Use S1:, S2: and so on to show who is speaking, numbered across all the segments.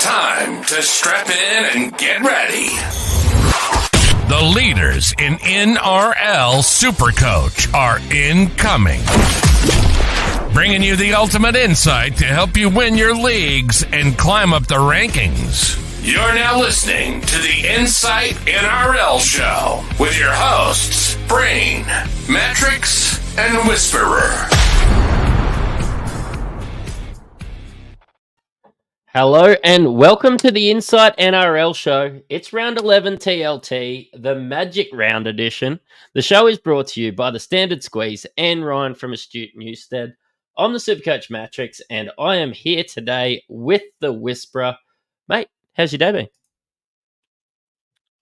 S1: time to strap in and get ready.
S2: The leaders in NRL Supercoach are incoming. Bringing you the ultimate insight to help you win your leagues and climb up the rankings.
S1: You're now listening to the Insight NRL Show with your hosts, Brain, Mattrix, and Whisperer.
S3: Hello and welcome to the Insight NRL Show. It's round 11 TLT, the Magic Round edition. The show is brought to you by the Standard Squeeze and Ryan from Astute Newstead. I'm the Supercoach Mattrix and I am here today with the Whisperer. Mate, how's your day been?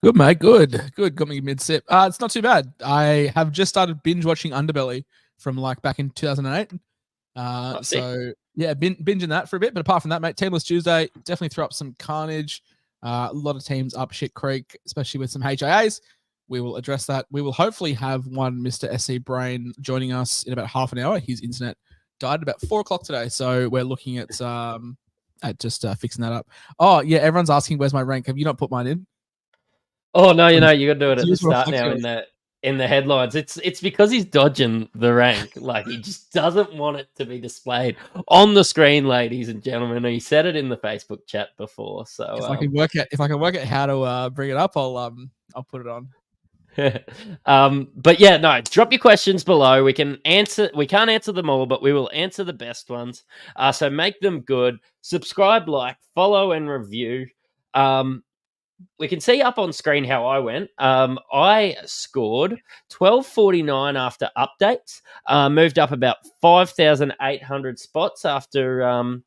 S4: Good, mate. Good. Got me mid-sip. It's not too bad. I have just started binge-watching Underbelly from back in 2008. So, yeah, binging that for a bit. But apart from that, mate, Teamless Tuesday definitely threw up some carnage. A lot of teams up shit creek, especially with some HIAs. We will address that. We will hopefully have one Mr. SC Brain joining us in about half an hour. His internet died at about 4 o'clock today. So we're looking at just fixing that up. Oh, yeah, everyone's asking, where's my rank? Have you not put mine in?
S3: Oh, no, you got to do it at the start now in the headlines. It's because he's dodging the rank. He just doesn't want it to be displayed on the screen, ladies and gentlemen. He said it in the Facebook chat before. So
S4: if I can work out how to bring it up, I'll put it on.
S3: But yeah, no, drop your questions below. We can't answer them all, but we will answer the best ones. So make them good. Subscribe, like, follow, and review. We can see up on screen how I went. I scored 1249 after updates. Moved up about 5,800 spots after a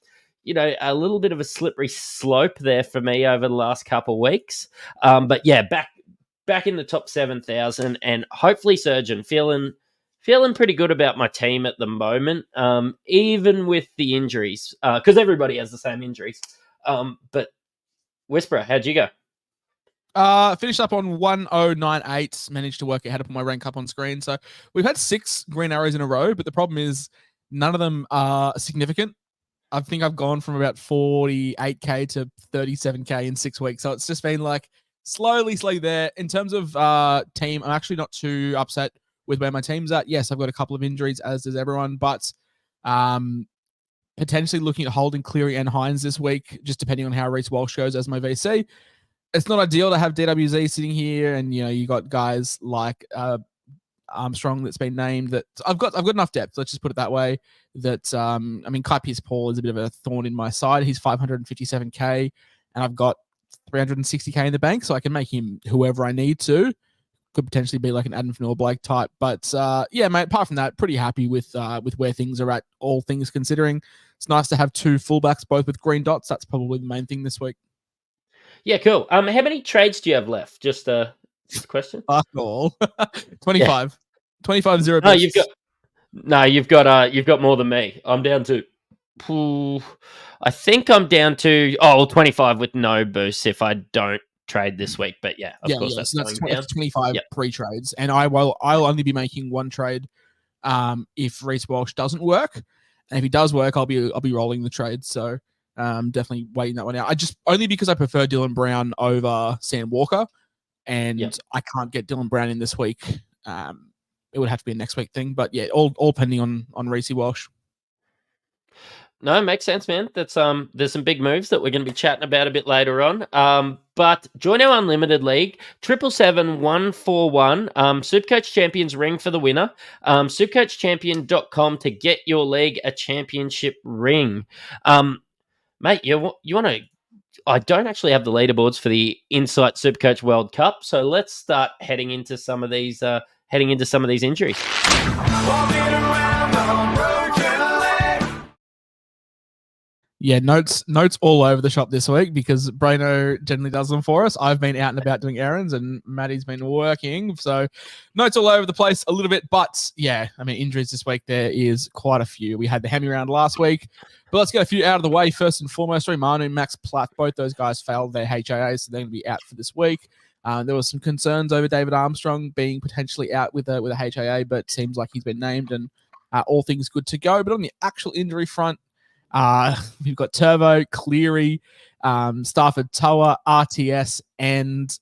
S3: little bit of a slippery slope there for me over the last couple of weeks. But yeah, back in the top 7,000, and hopefully Surgeon feeling pretty good about my team at the moment, even with the injuries, because everybody has the same injuries. But Whisperer, how'd you go?
S4: Finished up on 1098, managed to work out how to put my rank up on screen. So we've had 6 green arrows in a row, but the problem is none of them are significant. I think I've gone from about 48k to 37k in 6 weeks. So it's just been slowly there. In terms of team, I'm actually not too upset with where my team's at. Yes, I've got a couple of injuries, as does everyone, but potentially looking at holding Cleary and Hines this week, just depending on how Reece Walsh goes as my VC. It's not ideal to have DWZ sitting here, and you got guys like Armstrong that's been named. That I've got enough depth. Let's just put it that way. That Kai Pearce-Paul is a bit of a thorn in my side. He's 557k, and I've got 360k in the bank, so I can make him whoever I need to. Could potentially be like an Adam Blake type, but yeah, mate. Apart from that, pretty happy with where things are at. All things considering, it's nice to have 2 fullbacks, both with green dots. That's probably the main thing this week.
S3: Yeah, cool. How many trades do you have left? Just a question.
S4: Fuck all. 25. Yeah. 25 0.
S3: You've got more than me. I'm down to. I think I'm down to 25 with no boosts if I don't trade this week. But yeah, of course that's
S4: 25 pre-trades, and I'll only be making 1 trade if Reece Walsh doesn't work, and if he does work, I'll be rolling the trade. So. Definitely waiting that one out. Only because I prefer Dylan Brown over Sam Walker, and I can't get Dylan Brown in this week. It would have to be a next week thing, but yeah, all pending on Reece Walsh.
S3: No, it makes sense, man. That's there's some big moves that we're going to be chatting about a bit later on. But join our Unlimited League, 777-141, Supercoach Champions ring for the winner. Supercoachchampion.com to get your league a championship ring. Mate, you want to... I don't actually have the leaderboards for the Insight Supercoach World Cup, so let's start heading into some of these injuries.
S4: Yeah, notes all over the shop this week because Braino generally does them for us. I've been out and about doing errands and Maddie's been working. So notes all over the place a little bit. But yeah, injuries this week, there is quite a few. We had the Hemi round last week, but let's get a few out of the way. First and foremost, Manu and Max Platt, both those guys failed their HIAs, so they're going to be out for this week. There was some concerns over David Armstrong being potentially out with a HIA, but seems like he's been named and all things good to go. But on the actual injury front, We've got Turbo, Cleary, Stafford Toa, RTS, and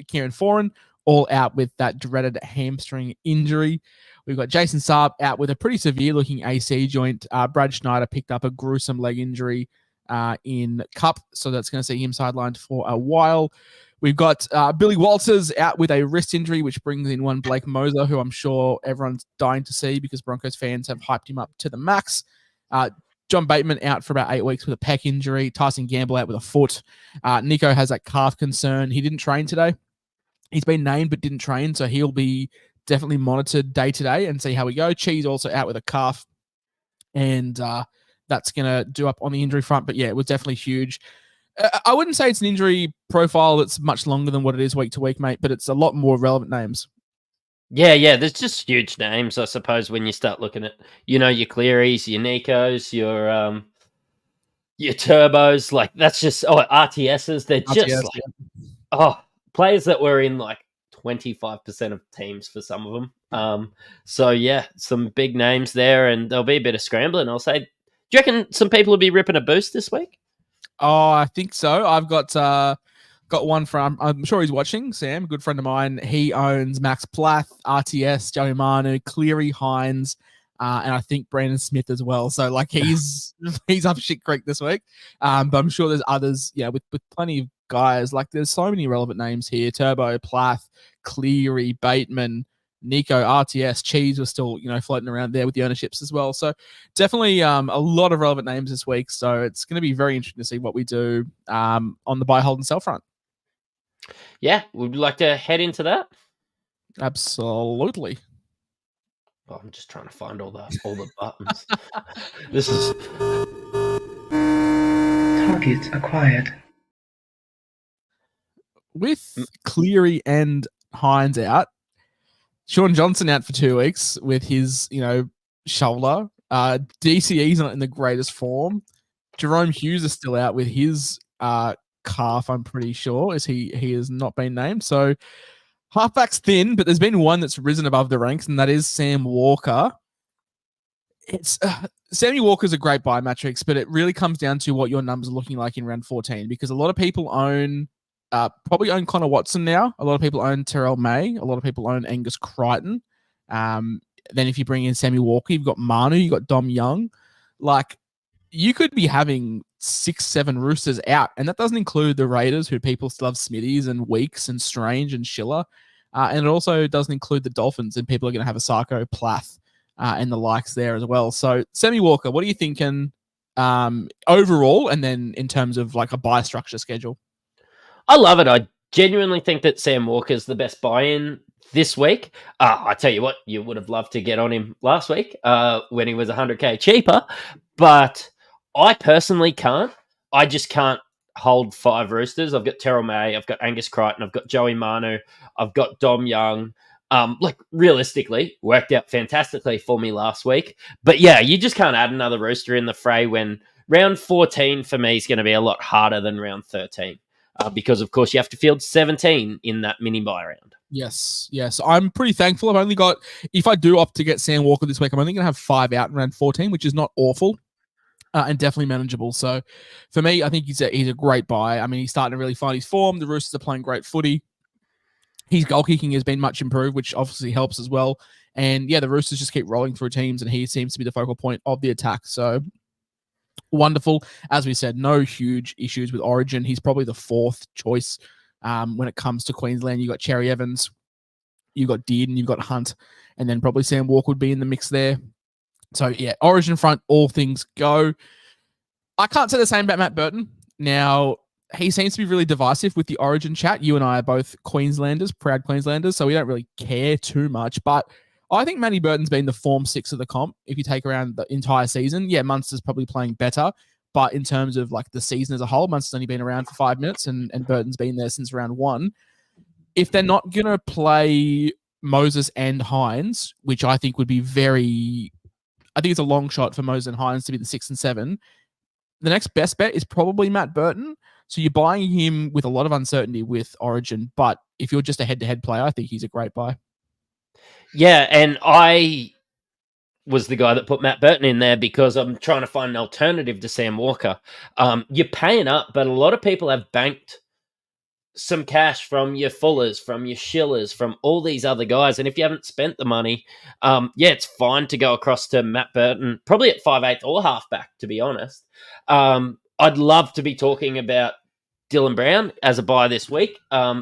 S4: Kieran Foran all out with that dreaded hamstring injury. We've got Jason Saab out with a pretty severe-looking AC joint. Brad Schneider picked up a gruesome leg injury in Cup, so that's going to see him sidelined for a while. We've got Billy Walters out with a wrist injury, which brings in one Blake Moser, who I'm sure everyone's dying to see because Broncos fans have hyped him up to the max. John Bateman out for about 8 weeks with a pec injury. Tyson Gamble out with a foot. Nico has that calf concern. He didn't train today. He's been named but didn't train, so he'll be definitely monitored day to day and see how we go. Cheese also out with a calf, and that's going to do up on the injury front. But yeah, it was definitely huge. I wouldn't say it's an injury profile that's much longer than what it is week to week, mate, but it's a lot more relevant names.
S3: Yeah, there's just huge names, I suppose, when you start looking at, your Clearys, your Nikos, your Turbos, like that's just RTSs. They're just players that were in like 25% of teams for some of them. So yeah, some big names there, and there'll be a bit of scrambling. I'll say, do you reckon some people will be ripping a boost this week?
S4: Oh, I think so. I've got one from, I'm sure he's watching, Sam, a good friend of mine. He owns Max Plath, RTS, Joey Manu, Cleary, Hines, and I think Brandon Smith as well. So like he's up shit creek this week. But I'm sure there's others, with plenty of guys. Like there's so many relevant names here. Turbo, Plath, Cleary, Bateman, Nico, RTS, Cheese was still, floating around there with the ownerships as well. So definitely a lot of relevant names this week. So it's going to be very interesting to see what we do on the buy, hold, and sell front.
S3: Yeah, would you like to head into that?
S4: Absolutely.
S3: Oh, I'm just trying to find all the buttons. This is
S5: target acquired.
S4: With Cleary and Hines out, Sean Johnson out for 2 weeks with his, shoulder. DCE's not in the greatest form. Jerome Hughes is still out with his calf, I'm pretty sure, as he has not been named. So halfback's thin, but there's been one that's risen above the ranks, and that is Sam Walker. It's Sammy Walker's a great buy, Mattrix, but it really comes down to what your numbers are looking like in round 14, because a lot of people probably own Connor Watson now. A lot of people own Terrell May. A lot of people own Angus Crichton. Then if you bring in Sammy Walker, you've got Manu, you've got Dom Young. Like, you could be having 6-7 Roosters out, and that doesn't include the Raiders, who people still have Smithies and Weeks and Strange and Schiller. And it also doesn't include the Dolphins, and people are going to have a Sarko, Plath, and the likes there as well. So, Sammy Walker, what are you thinking overall, and then in terms of like a buy structure schedule?
S3: I love it. I genuinely think that Sam Walker's the best buy-in this week. I tell you what, you would have loved to get on him last week when he was 100k cheaper, but I personally can't. I just can't hold 5 Roosters. I've got Terrell May, I've got Angus Crichton, I've got Joey Manu, I've got Dom Young. Realistically, worked out fantastically for me last week. But yeah, you just can't add another Rooster in the fray when round 14 for me is going to be a lot harder than round 13. Because, of course, you have to field 17 in that mini buy round.
S4: Yes. I'm pretty thankful. I've only got, if I do opt to get Sam Walker this week, I'm only going to have 5 out in round 14, which is not awful and definitely manageable. So for me, I think he's a great buy. I mean, he's starting to really find his form. The Roosters are playing great footy. His goal kicking has been much improved, which obviously helps as well. And yeah, the Roosters just keep rolling through teams, and he seems to be the focal point of the attack. So wonderful. As we said, no huge issues with Origin. He's probably the 4th choice when it comes to Queensland. You've got Cherry Evans, you've got Dearden, you've got Hunt, and then probably Sam Walker would be in the mix there. So yeah, Origin front, all things go. I can't say the same about Matt Burton. Now, he seems to be really divisive with the Origin chat. You and I are both Queenslanders, proud Queenslanders, so we don't really care too much. But I think Matty Burton's been the form 6 of the comp. If you take around the entire season, yeah, Munster's probably playing better. But in terms of like the season as a whole, Munster's only been around for 5 minutes, and Burton's been there since round 1. If they're not going to play Moses and Hines, which I think would be I think it's a long shot for Moses and Hines to be the 6 and 7. The next best bet is probably Matt Burton. So you're buying him with a lot of uncertainty with Origin. But if you're just a head-to-head player, I think he's a great buy.
S3: Yeah, and I was the guy that put Matt Burton in there because I'm trying to find an alternative to Sam Walker. You're paying up, but a lot of people have banked some cash from your Fullers, from your Schillers, from all these other guys. And if you haven't spent the money, it's fine to go across to Matt Burton, probably at 5'8" or halfback, to be honest. I'd love to be talking about Dylan Brown as a buy this week,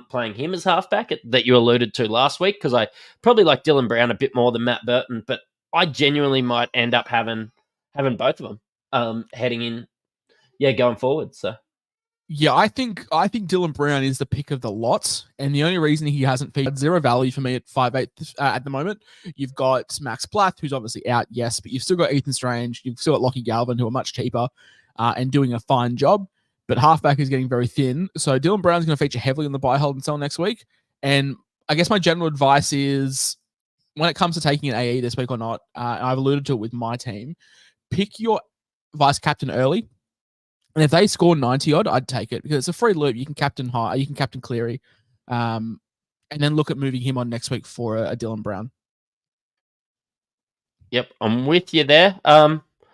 S3: playing him as halfback that you alluded to last week, because I probably like Dylan Brown a bit more than Matt Burton, but I genuinely might end up having both of them heading in, going forward. So.
S4: Yeah, I think Dylan Brown is the pick of the lot, and the only reason he hasn't featured zero value for me at 5'8" at the moment. You've got Max Plath, who's obviously out, yes, but you've still got Ethan Strange, you've still got Lockie Galvin, who are much cheaper and doing a fine job, but halfback is getting very thin. So Dylan Brown's going to feature heavily on the buy, hold, and sell next week. And I guess my general advice is, when it comes to taking an AE this week or not, I've alluded to it with my team, pick your vice captain early. And if they score 90 odd, I'd take it because it's a free loop. You can captain High, you can captain Cleary, and then look at moving him on next week for a Dylan Brown.
S3: Yep, I'm with you there.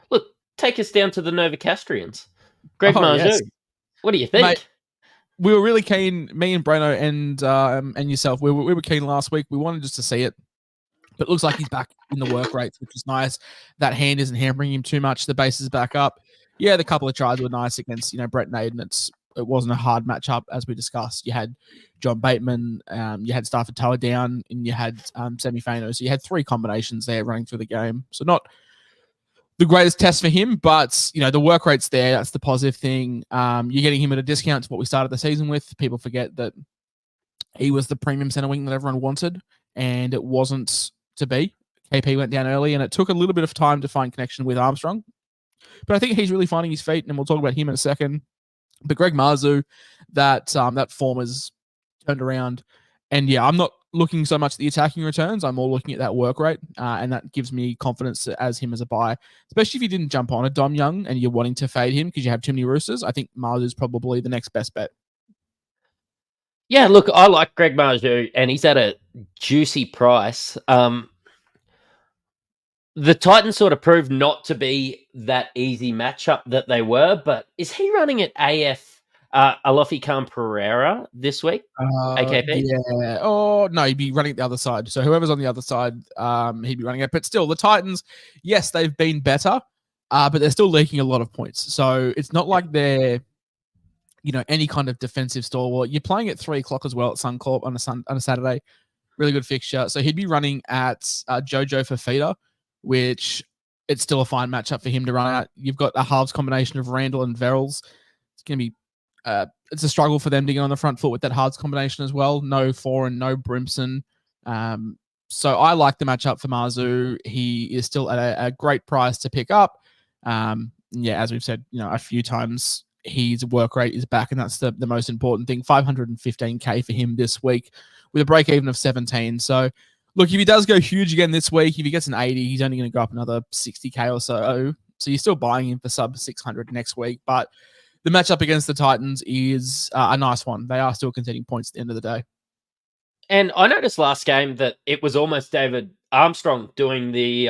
S3: Look, take us down to the Novocastrians. Greg Marju, yes. What do you think?
S4: Mate, we were really keen, me and Braino and yourself, we were keen last week. We wanted just to see it. But it looks like he's back in the work rates, which is nice. That hand isn't hampering him too much. The base is back up. Yeah, the couple of tries were nice against, Brett Naden. It wasn't a hard matchup, as we discussed. You had John Bateman, you had Stafford Tower down, and you had Semi Fano. So you had three combinations there running through the game. So not the greatest test for him, but, the work rate's there. That's the positive thing. You're getting him at a discount to what we started the season with. People forget that he was the premium center wing that everyone wanted, and it wasn't to be. KP went down early, and it took a little bit of time to find connection with Armstrong. But I think he's really finding his feet, and we'll talk about him in a second. But Greg Marzu, that form has turned around. And yeah, I'm not looking so much at the attacking returns. I'm more looking at that work rate, and that gives me confidence as him as a buy, especially if you didn't jump on a Dom Young and you're wanting to fade him because you have too many Roosters. I think Marzu is probably the next best bet.
S3: Yeah, look, I like Greg Marju, and he's at a juicy price. The Titans sort of proved not to be that easy matchup that they were, but is he running at AF Alofi Khan Pereira this week? AKP?
S4: Yeah. Oh, no, he'd be running at the other side. So whoever's on the other side, he'd be running it. But still, the Titans, yes, they've been better, but they're still leaking a lot of points. So it's not like they're, any kind of defensive stalwart. You're playing at 3:00 as well at Suncorp on a Saturday. Really good fixture. So he'd be running at Jojo Fafita, which it's still a fine matchup for him to run at. You've got a halves combination of Randall and Verrills. It's going to be it's a struggle for them to get on the front foot with that halves combination as well. No Foran, no Brimson. So I like the matchup for Marzu. He is still at a great price to pick up. As we've said, a few times, his work rate is back, and that's the most important thing. 515K for him this week with a break even of 17. So look, if he does go huge again this week, if he gets an 80, he's only going to go up another 60K or so. So you're still buying him for sub 600 next week. But the matchup against the Titans is a nice one. They are still conceding points at the end of the day.
S3: And I noticed last game that it was almost David Armstrong doing the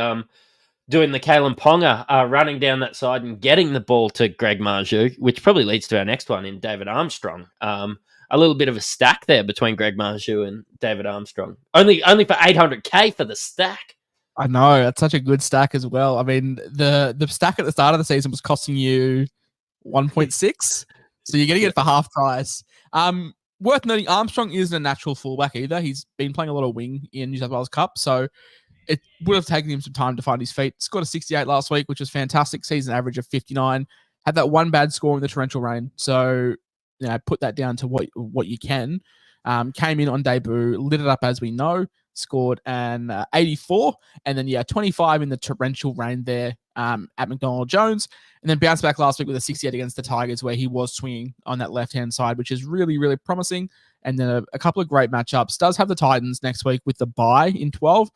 S3: Kalen Ponga, running down that side and getting the ball to Greg Marju, which probably leads to our next one in David Armstrong. A little bit of a stack there between Greg Marju and David Armstrong. Only for 800K for the stack.
S4: I know, that's such a good stack as well. I mean, the stack at the start of the season was costing you 1.6, so you're getting it for half price. Worth noting, Armstrong isn't a natural fullback either. He's been playing a lot of wing in New South Wales Cup, so it would have taken him some time to find his feet. Scored a 68 last week, which was fantastic. Season average of 59. Had that one bad score in the torrential rain, so put that down to what you can. Came in on debut, lit it up as we know, scored an 84, and then 25 in the torrential rain there at McDonald Jones, and then bounced back last week with a 68 against the Tigers, where he was swinging on that left-hand side, which is really, really promising. And then a couple of great matchups. Does have the Titans next week with the bye in 12.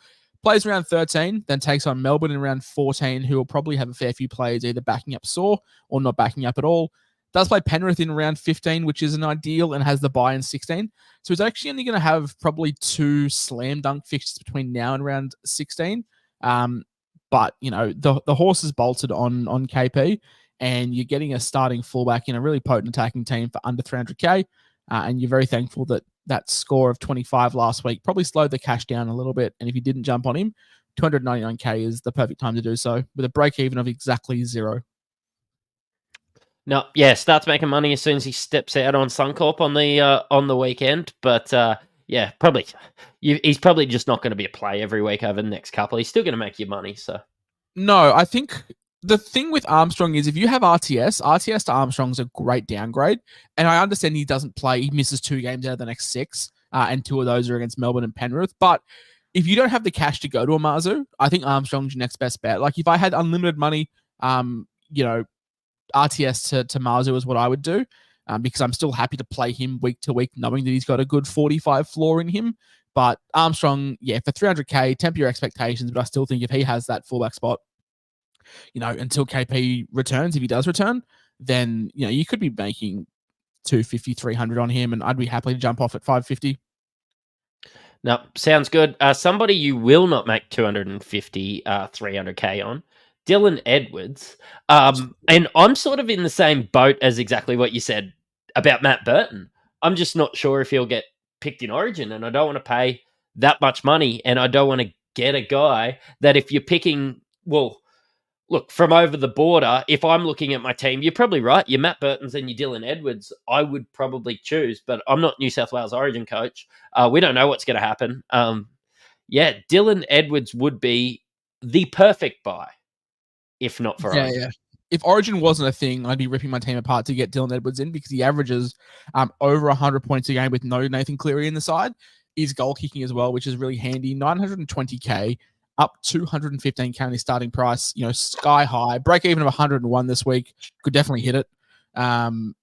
S4: Plays around 13, then takes on Melbourne in round 14, who will probably have a fair few players either backing up Saw or not backing up at all. Does play Penrith in round 15, which is an ideal, and has the bye in 16. So he's actually only going to have probably 2 slam dunk fixtures between now and round 16. But the horse is bolted on KP, and you're getting a starting fullback in a really potent attacking team for under 300k, and you're very thankful that score of 25 last week probably slowed the cash down a little bit. And if you didn't jump on him, 299k is the perfect time to do so, with a break even of exactly 0.
S3: No, yeah, starts making money as soon as he steps out on Suncorp on the weekend. But yeah, probably he's probably just not going to be a play every week over the next couple. He's still going to make you money. So
S4: no, I think the thing with Armstrong is if you have RTS to Armstrong's a great downgrade. And I understand he doesn't play; he misses 2 games out of the next 6, and 2 of those are against Melbourne and Penrith. But if you don't have the cash to go to a Marzu, I think Armstrong's your next best bet. Like if I had unlimited money, RTS to Marzu is what I would do, because I'm still happy to play him week to week, knowing that he's got a good 45 floor in him. But Armstrong, yeah, for 300k, temper your expectations. But I still think if he has that fullback spot, until KP returns, if he does return, then you could be making 250, 300 on him, and I'd be happy to jump off at 550.
S3: No, sounds good. Somebody you will not make 250, 300k on. Dylan Edwards. And I'm sort of in the same boat as exactly what you said about Matt Burton. I'm just not sure if he'll get picked in Origin, and I don't want to pay that much money, and I don't want to get a guy that if you're picking, well, look, from over the border, if I'm looking at my team, you're probably right. Your Matt Burtons and your Dylan Edwards, I would probably choose, but I'm not New South Wales Origin coach. We don't know what's going to happen. Yeah, Dylan Edwards would be the perfect buy. If not for Origin.
S4: Yeah. If Origin wasn't a thing, I'd be ripping my team apart to get Dylan Edwards in, because he averages over 100 points a game with no Nathan Cleary in the side. He's goal kicking as well, which is really handy. 920k, up 215k on his starting price. Sky high. Break even of 101 this week. Could definitely hit it.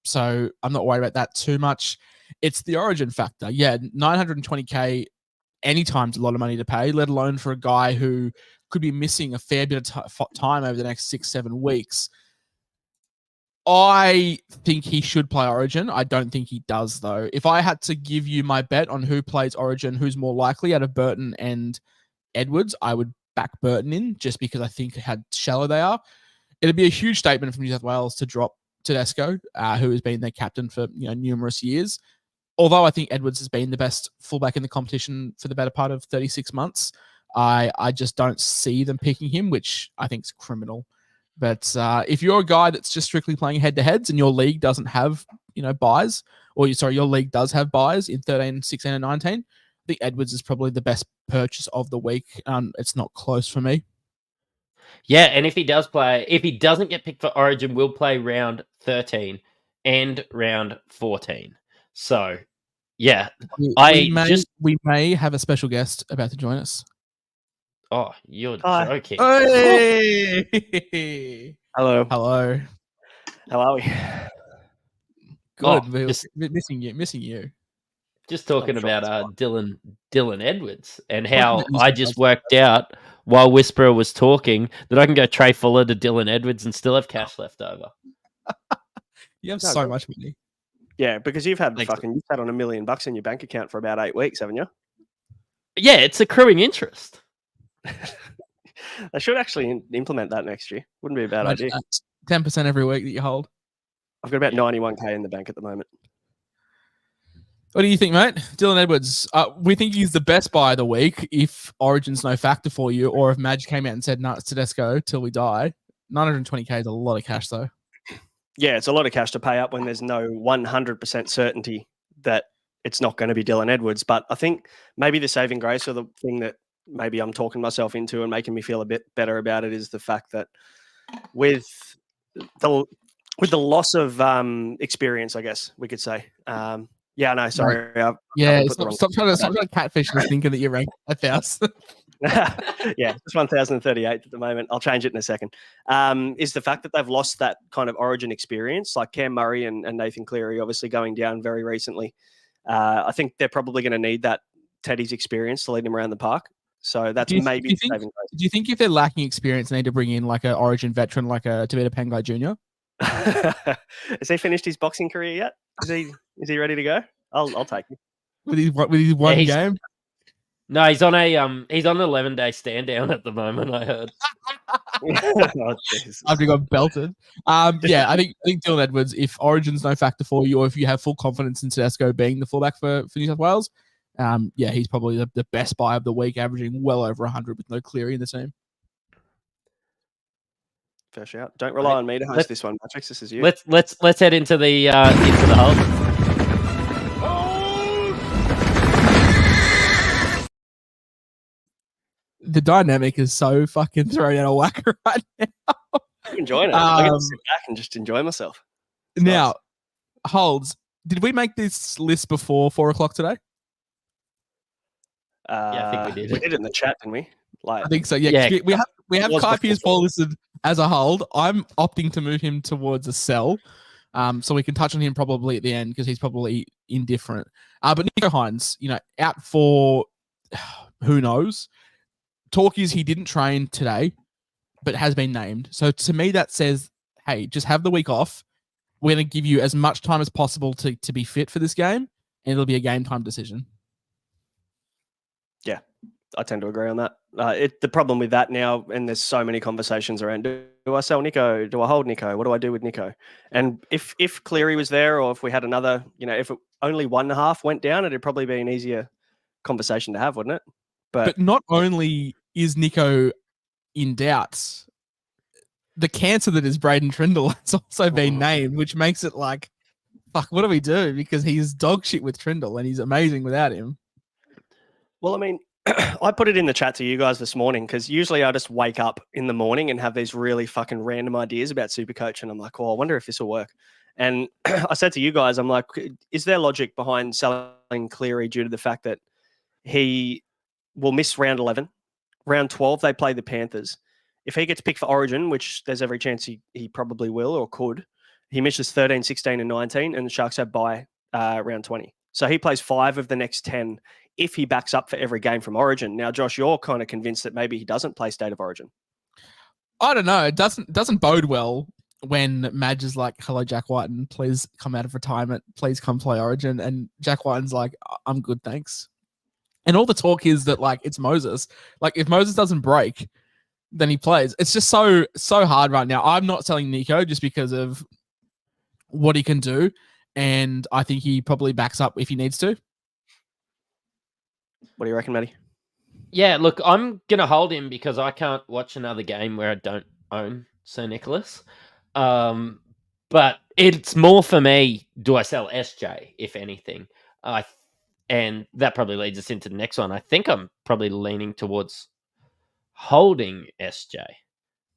S4: So I'm not worried about that too much. It's the Origin factor. Yeah, 920k anytime's a lot of money to pay, let alone for a guy who could be missing a fair bit of time over the next 6-7 weeks. I think he should play Origin. I don't think he does, though. If I had to give you my bet on who plays Origin, who's more likely out of Burton and Edwards, I would back Burton in, just because I think how shallow they are. It'd be a huge statement from New South Wales to drop Tedesco, who has been their captain for numerous years. Although I think Edwards has been the best fullback in the competition for the better part of 36 months. I just don't see them picking him, which I think is criminal. But if you're a guy that's just strictly playing head-to-heads and your league doesn't have, buys, or your league does have buys in 13, 16, and 19, I think Edwards is probably the best purchase of the week. It's not close for me.
S3: Yeah, and if he doesn't get picked for Origin, we'll play round 13 and round 14. So, yeah,
S4: we may have a special guest about to join us.
S3: Oh, you're joking.
S4: Hey!
S6: Hello.
S4: How
S6: are we?
S4: Good. We're missing you.
S3: Just talking about Dylan Edwards and how I just worked out while Whisperer was talking that I can go Trey Fuller to Dylan Edwards and still have cash left over.
S4: You have so much money.
S6: Yeah, because you've had on $1 million in your bank account for about 8 weeks, haven't you?
S3: Yeah, it's accruing interest.
S6: They should actually implement that next year. Wouldn't be a bad idea.
S4: 10% every week that you hold.
S6: I've got about 91k in the bank at the moment.
S4: What do you think, mate? Dylan Edwards. We think he's the best buy of the week if Origin's no factor for you, or if Madge came out and said, no, it's Tedesco till we die. 920k is a lot of cash, though.
S6: Yeah, it's a lot of cash to pay up when there's no 100% certainty that it's not going to be Dylan Edwards. But I think maybe the saving grace, or the thing that maybe I'm talking myself into and making me feel a bit better about it, is the fact that with the loss of experience, I guess we could say. Sorry.
S4: Stop trying to catfish me thinking that you're ranked 1,000.
S6: Yeah, it's 1,038 at the moment. I'll change it in a second. Is the fact that they've lost that kind of Origin experience, like Cam Murray and Nathan Cleary obviously going down very recently. I think they're probably going to need that Teddy's experience to lead them around the park. So that's maybe saving grace. Do
S4: you think if they're lacking experience, they need to bring in like an Origin veteran, like a Tavita Pangai Jr.?
S6: Has he finished his boxing career yet? Is he ready to go? I'll take him
S4: with his one game.
S3: No, he's on an 11-day stand down at the moment. I heard.
S6: Oh, Jesus.
S4: After he got belted. Yeah, I think Dylan Edwards, if Origin's no factor for you, or if you have full confidence in Tedesco being the fullback for New South Wales, yeah, he's probably the best buy of the week, averaging well over 100 with no Cleary in the team.
S6: Fair shout. Don't rely on me to host this one, Mattrix. This is you.
S3: Let's head into the hold.
S4: The dynamic is so fucking thrown out of whack right now.
S6: I'm enjoying it. I get to sit back and just enjoy myself. It's
S4: now,
S6: nice.
S4: Holds, did we make this list before 4 o'clock today?
S3: Yeah, I think we did.
S6: We did it in the chat, didn't we?
S4: I think so. Yeah, we have Kai Pearce-Paul listed as a hold. I'm opting to move him towards a sell, so we can touch on him probably at the end because he's probably indifferent. But Nico Hines, out for who knows. Talk is he didn't train today, but has been named. So to me, that says, hey, just have the week off. We're going to give you as much time as possible to be fit for this game, and it'll be a game time decision.
S6: Yeah, I tend to agree on that. The problem with that now, and there's so many conversations around, do I sell Nico? Do I hold Nico? What do I do with Nico? And if Cleary was there, or if we had another, if only 1.5 went down, it'd probably be an easier conversation to have, wouldn't it?
S4: But not only is Nico in doubt, the cancer that is Braden Trindle has also been named, which makes it like, fuck, what do we do? Because he's dog shit with Trindle and he's amazing without him.
S6: Well, I mean, I put it in the chat to you guys this morning because usually I just wake up in the morning and have these really fucking random ideas about Supercoach, and I'm like, oh, I wonder if this will work. And I said to you guys, I'm like, is there logic behind selling Cleary due to the fact that he will miss round 11? Round 12, they play the Panthers. If he gets picked for Origin, which there's every chance he probably will or could, he misses 13, 16, and 19, and the Sharks have bye round 20. So he plays 5 of the next 10 if he backs up for every game from Origin. Now, Josh, you're kind of convinced that maybe he doesn't play State of Origin.
S4: I don't know. It doesn't bode well when Madge is like, hello, Jack Whiten, please come out of retirement. Please come play Origin. And Jack Whiten's like, I'm good, thanks. And all the talk is that, like, it's Moses. Like, if Moses doesn't break, then he plays. It's just so hard right now. I'm not selling Nico just because of what he can do. And I think he probably backs up if he needs to.
S6: What do you reckon, Matty?
S3: Yeah, look, I'm going to hold him because I can't watch another game where I don't own Sir Nicholas. But it's more for me, do I sell SJ, if anything? And that probably leads us into the next one. I think I'm probably leaning towards holding SJ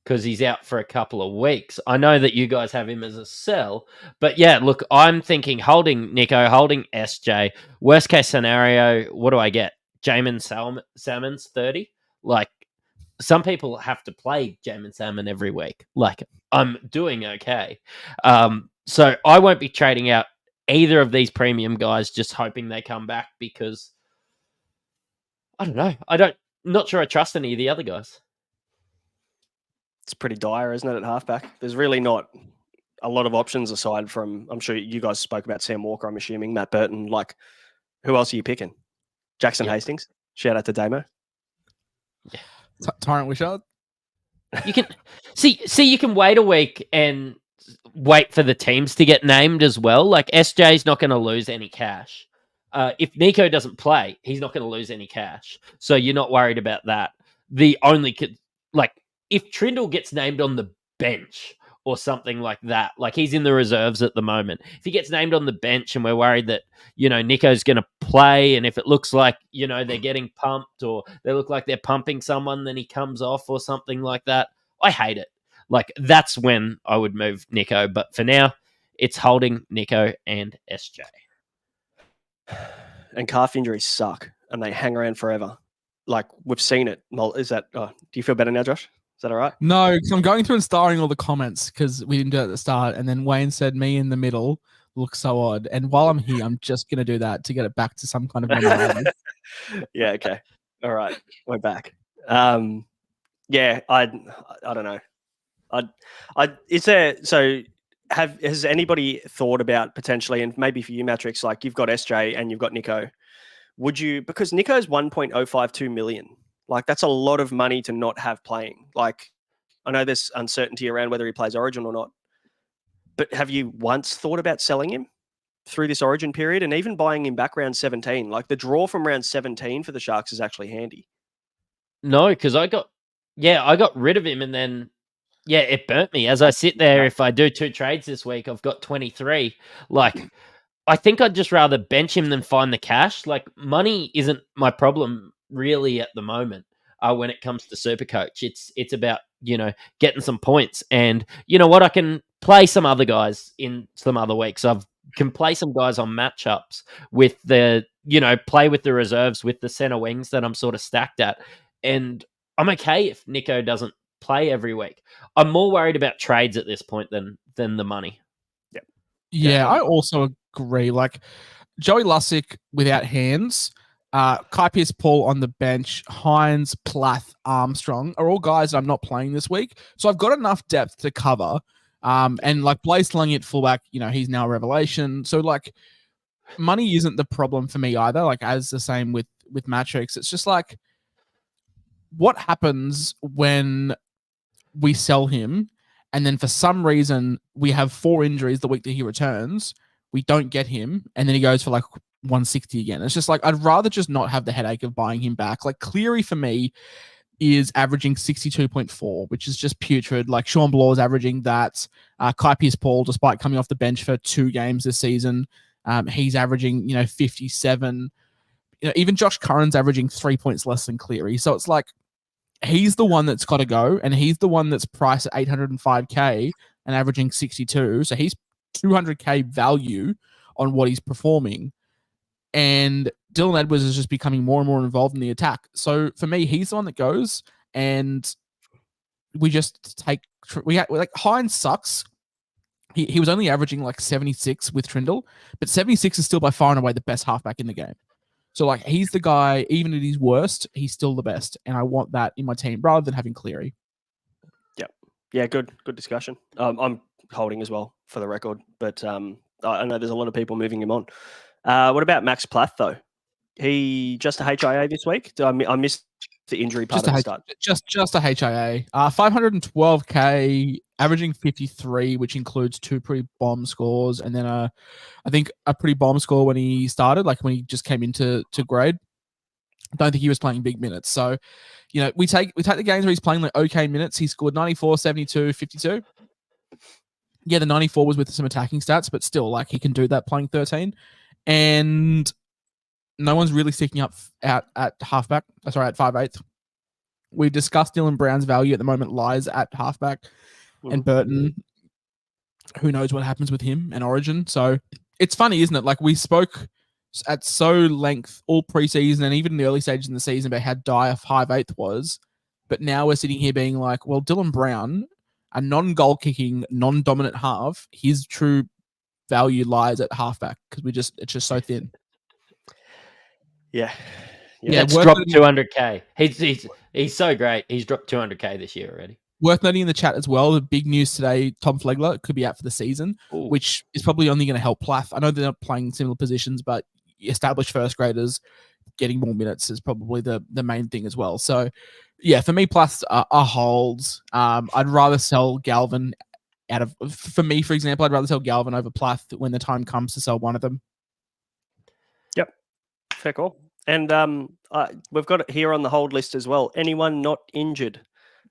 S3: because he's out for a couple of weeks. I know that you guys have him as a sell, but yeah, look, I'm thinking holding Nico, holding SJ. Worst case scenario, what do I get? Jamin Salmon's 30. Like, some people have to play Jamin Salmon every week. Like, I'm doing okay. So I won't be trading out either of these premium guys, just hoping they come back because I don't know. Not sure I trust any of the other guys.
S6: It's pretty dire, isn't it, at halfback? There's really not a lot of options aside from, I'm sure you guys spoke about Sam Walker, I'm assuming, Matt Burton. Like, who else are you picking? Jackson Hastings? Shout out to Damo.
S3: Yeah.
S4: Tyrant Wishart?
S3: You can see you can wait a week and wait for the teams to get named as well. Like, SJ's not going to lose any cash. If Nico doesn't play, he's not going to lose any cash. So you're not worried about that. The only if Trindle gets named on the bench or something like that, like he's in the reserves at the moment. If he gets named on the bench and we're worried that, Nico's going to play, and if it looks like, they're getting pumped or they look like they're pumping someone, then he comes off or something like that, I hate it. Like, that's when I would move Nico. But for now, it's holding Nico and SJ.
S6: And calf injuries suck and they hang around forever. Like, we've seen it. Is that, do you feel better now, Josh? Is that all right?
S4: No, because I'm going through and starring all the comments because we didn't do it at the start. And then Wayne said me in the middle looks so odd. And while I'm here, I'm just going to do that to get it back to some kind of normality.
S6: Yeah, okay. All right. We're back. Yeah, I don't know. Has anybody thought about potentially, and maybe for you, Mattrix, like you've got SJ and you've got Nico, would you, because Nico's 1.052 million, like that's a lot of money to not have playing. Like, I know there's uncertainty around whether he plays Origin or not, but have you once thought about selling him through this Origin period and even buying him back round 17? Like the draw from round 17 for the Sharks is actually handy.
S3: No, because I got rid of him, and then it burnt me. As I sit there, if I do 2 trades this week, I've got 23. Like, I think I'd just rather bench him than find the cash. Like, money isn't my problem really at the moment. When it comes to Supercoach, it's about getting some points, and you know what, I can play some other guys in some other weeks. Can play some guys on matchups with the play with the reserves with the center wings that I'm sort of stacked at, and I'm okay if Nico doesn't play every week. I'm more worried about trades at this point than the money.
S4: Yeah, I also agree. Like Joey Lussick without hands, Kai Pearce-Paul on the bench, Hines, Plath, Armstrong are all guys that I'm not playing this week. So I've got enough depth to cover. And like Blaze Lungy at fullback, he's now a revelation. So like money isn't the problem for me either. Like as the same with Mattrix. It's just like what happens when we sell him and then for some reason we have 4 injuries the week that he returns, we don't get him, and then he goes for like 160 again. It's just like I'd rather just not have the headache of buying him back. Like Cleary for me is averaging 62.4, which is just putrid. Like Sean Bloor is averaging that. Kai Pearce-Paul, despite coming off the bench for 2 games this season, he's averaging 57. Even Josh Curran's averaging 3 points less than Cleary. So it's like he's the one that's got to go, and he's the one that's priced at 805k and averaging 62. So he's 200k value on what he's performing. And Dylan Edwards is just becoming more and more involved in the attack. So for me, he's the one that goes, and we just take like Hines sucks. He was only averaging like 76 with Trindle, but 76 is still by far and away the best halfback in the game. So like he's the guy, even at his worst, he's still the best, and I want that in my team rather than having Cleary.
S6: Yeah, good discussion. I'm holding as well for the record, but I know there's a lot of people moving him on. What about Max Plath though? He just a HIA this week. I missed the injury part at the start.
S4: Just a HIA. 512k, averaging 53, which includes 2 pretty bomb scores, and then I think a pretty bomb score when he started, like when he just came into grade. I don't think he was playing big minutes. So, we take the games where he's playing like okay minutes. He scored 94, 72, 52. Yeah, the 94 was with some attacking stats, but still, like he can do that playing 13. And no one's really sticking up out at halfback. Sorry, at 5'8". We discussed Dylan Brown's value at the moment lies at halfback, and Burton. Who knows what happens with him and Origin? So it's funny, isn't it? Like we spoke at so length all preseason and even in the early stages in the season about how dire 5'8" was, but now we're sitting here being like, well, Dylan Brown, a non-goal kicking, non-dominant half, his true value lies at halfback because it's just so thin.
S6: Yeah,
S3: it's dropped 200k. He's so great. He's dropped 200k this year already.
S4: Worth noting in the chat as well, the big news today, Tom Flegler could be out for the season, which is probably only going to help Plath. I know they're not playing similar positions, but established first graders getting more minutes is probably the main thing as well. So, yeah, for me, Plath are holds. I'd rather sell Galvin for me, for example, I'd rather sell Galvin over Plath when the time comes to sell one of them.
S6: Yep, fair call. And we've got it here on the hold list as well. Anyone not injured?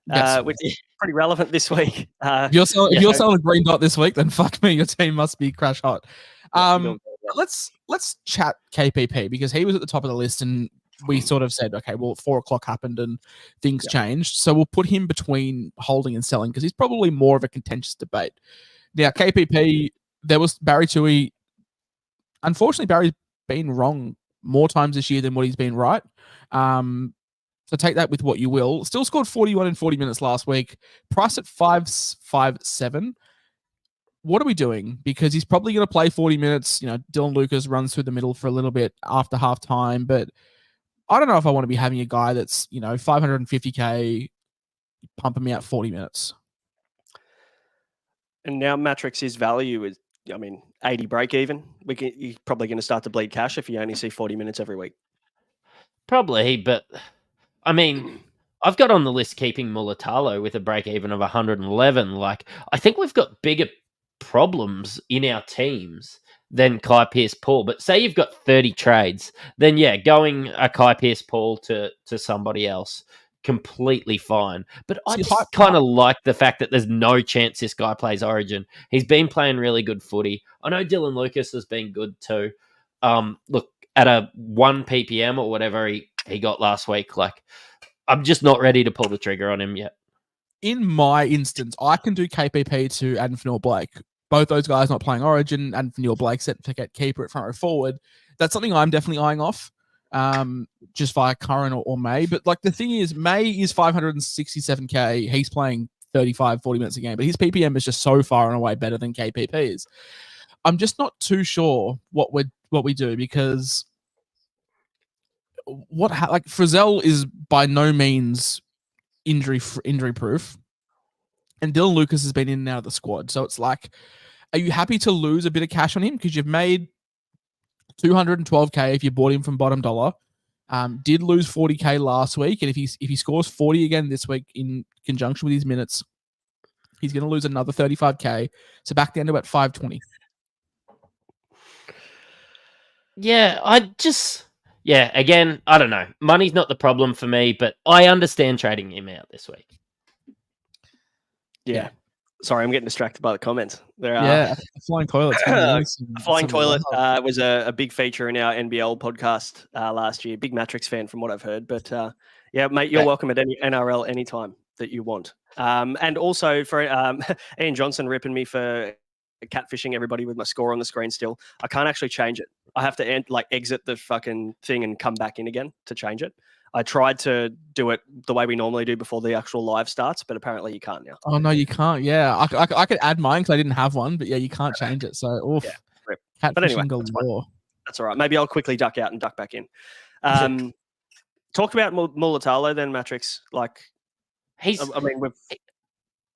S4: Yes.
S6: Which is pretty relevant this week.
S4: If you're selling a green dot this week, then fuck me, your team must be crash hot. Let's chat KPP because he was at the top of the list, and we sort of said, okay, well, 4 o'clock happened and things changed, so we'll put him between holding and selling because he's probably more of a contentious debate. Now, KPP, there was Barry Toohey. Unfortunately, Barry's been wrong more times this year than what he's been right. So take that with what you will. Still scored 41 in 40 minutes last week. Price at 5.57. What are we doing? Because he's probably going to play 40 minutes. Dylan Lucas runs through the middle for a little bit after halftime, but I don't know if I want to be having a guy that's 550k pumping me out 40 minutes.
S6: And now Mattrix's value is, 80 break even. You're probably going to start to bleed cash if you only see 40 minutes every week.
S3: Probably, but I mean, I've got on the list keeping Mulatalo with a break even of 111. Like, I think we've got bigger problems in our teams than Kai Pearce-Paul. But say you've got 30 trades, then yeah, going a Kai Pearce-Paul to somebody else, completely fine. But I
S4: See,
S3: just kind of like the fact that there's no chance this guy plays Origin. He's been playing really good footy. I know Dylan Lucas has been good too. Look, at a 1 ppm or whatever he got last week, like, I'm just not ready to pull the trigger on him yet.
S4: In my instance, I can do KPP to Adam Fanua-Blake. Both those guys not playing Origin, and Fanua-Blake set to get keeper at front row forward. That's something I'm definitely eyeing off, just via Curran or May. But like the thing is, May is 567k. He's playing 35, 40 minutes a game, but his PPM is just so far and away better than KPP's. I'm just not too sure what we do, because like Frizzell is by no means injury proof, and Dylan Lucas has been in and out of the squad. So it's like, are you happy to lose a bit of cash on him because you've made 212k if you bought him from bottom dollar? Did lose 40k last week, and if he scores 40 again this week in conjunction with his minutes, he's going to lose another 35k. So back down to about 520.
S3: Yeah, again, I don't know. Money's not the problem for me, but I understand trading him out this week.
S6: Yeah. Sorry, I'm getting distracted by the comments. There are
S4: Yeah, flying toilets.
S6: Flying toilet was a big feature in our NBL podcast last year. Big Mattrix fan from what I've heard. But yeah, mate, you're welcome at any NRL anytime that you want. And also for Ian Johnson ripping me for catfishing everybody with my score on the screen still. I can't actually change it. I have to exit the fucking thing and come back in again to change it. I tried to do it the way we normally do before the actual live starts, but apparently you can't now.
S4: Oh, no, you can't. Yeah, I could add mine because I didn't have one, but yeah, you can't change it. So, oof.
S6: Yeah, but anyway, that's all right. Maybe I'll quickly duck out and duck back in. Talked about Mulatalo then, Mattrix. Like, I mean,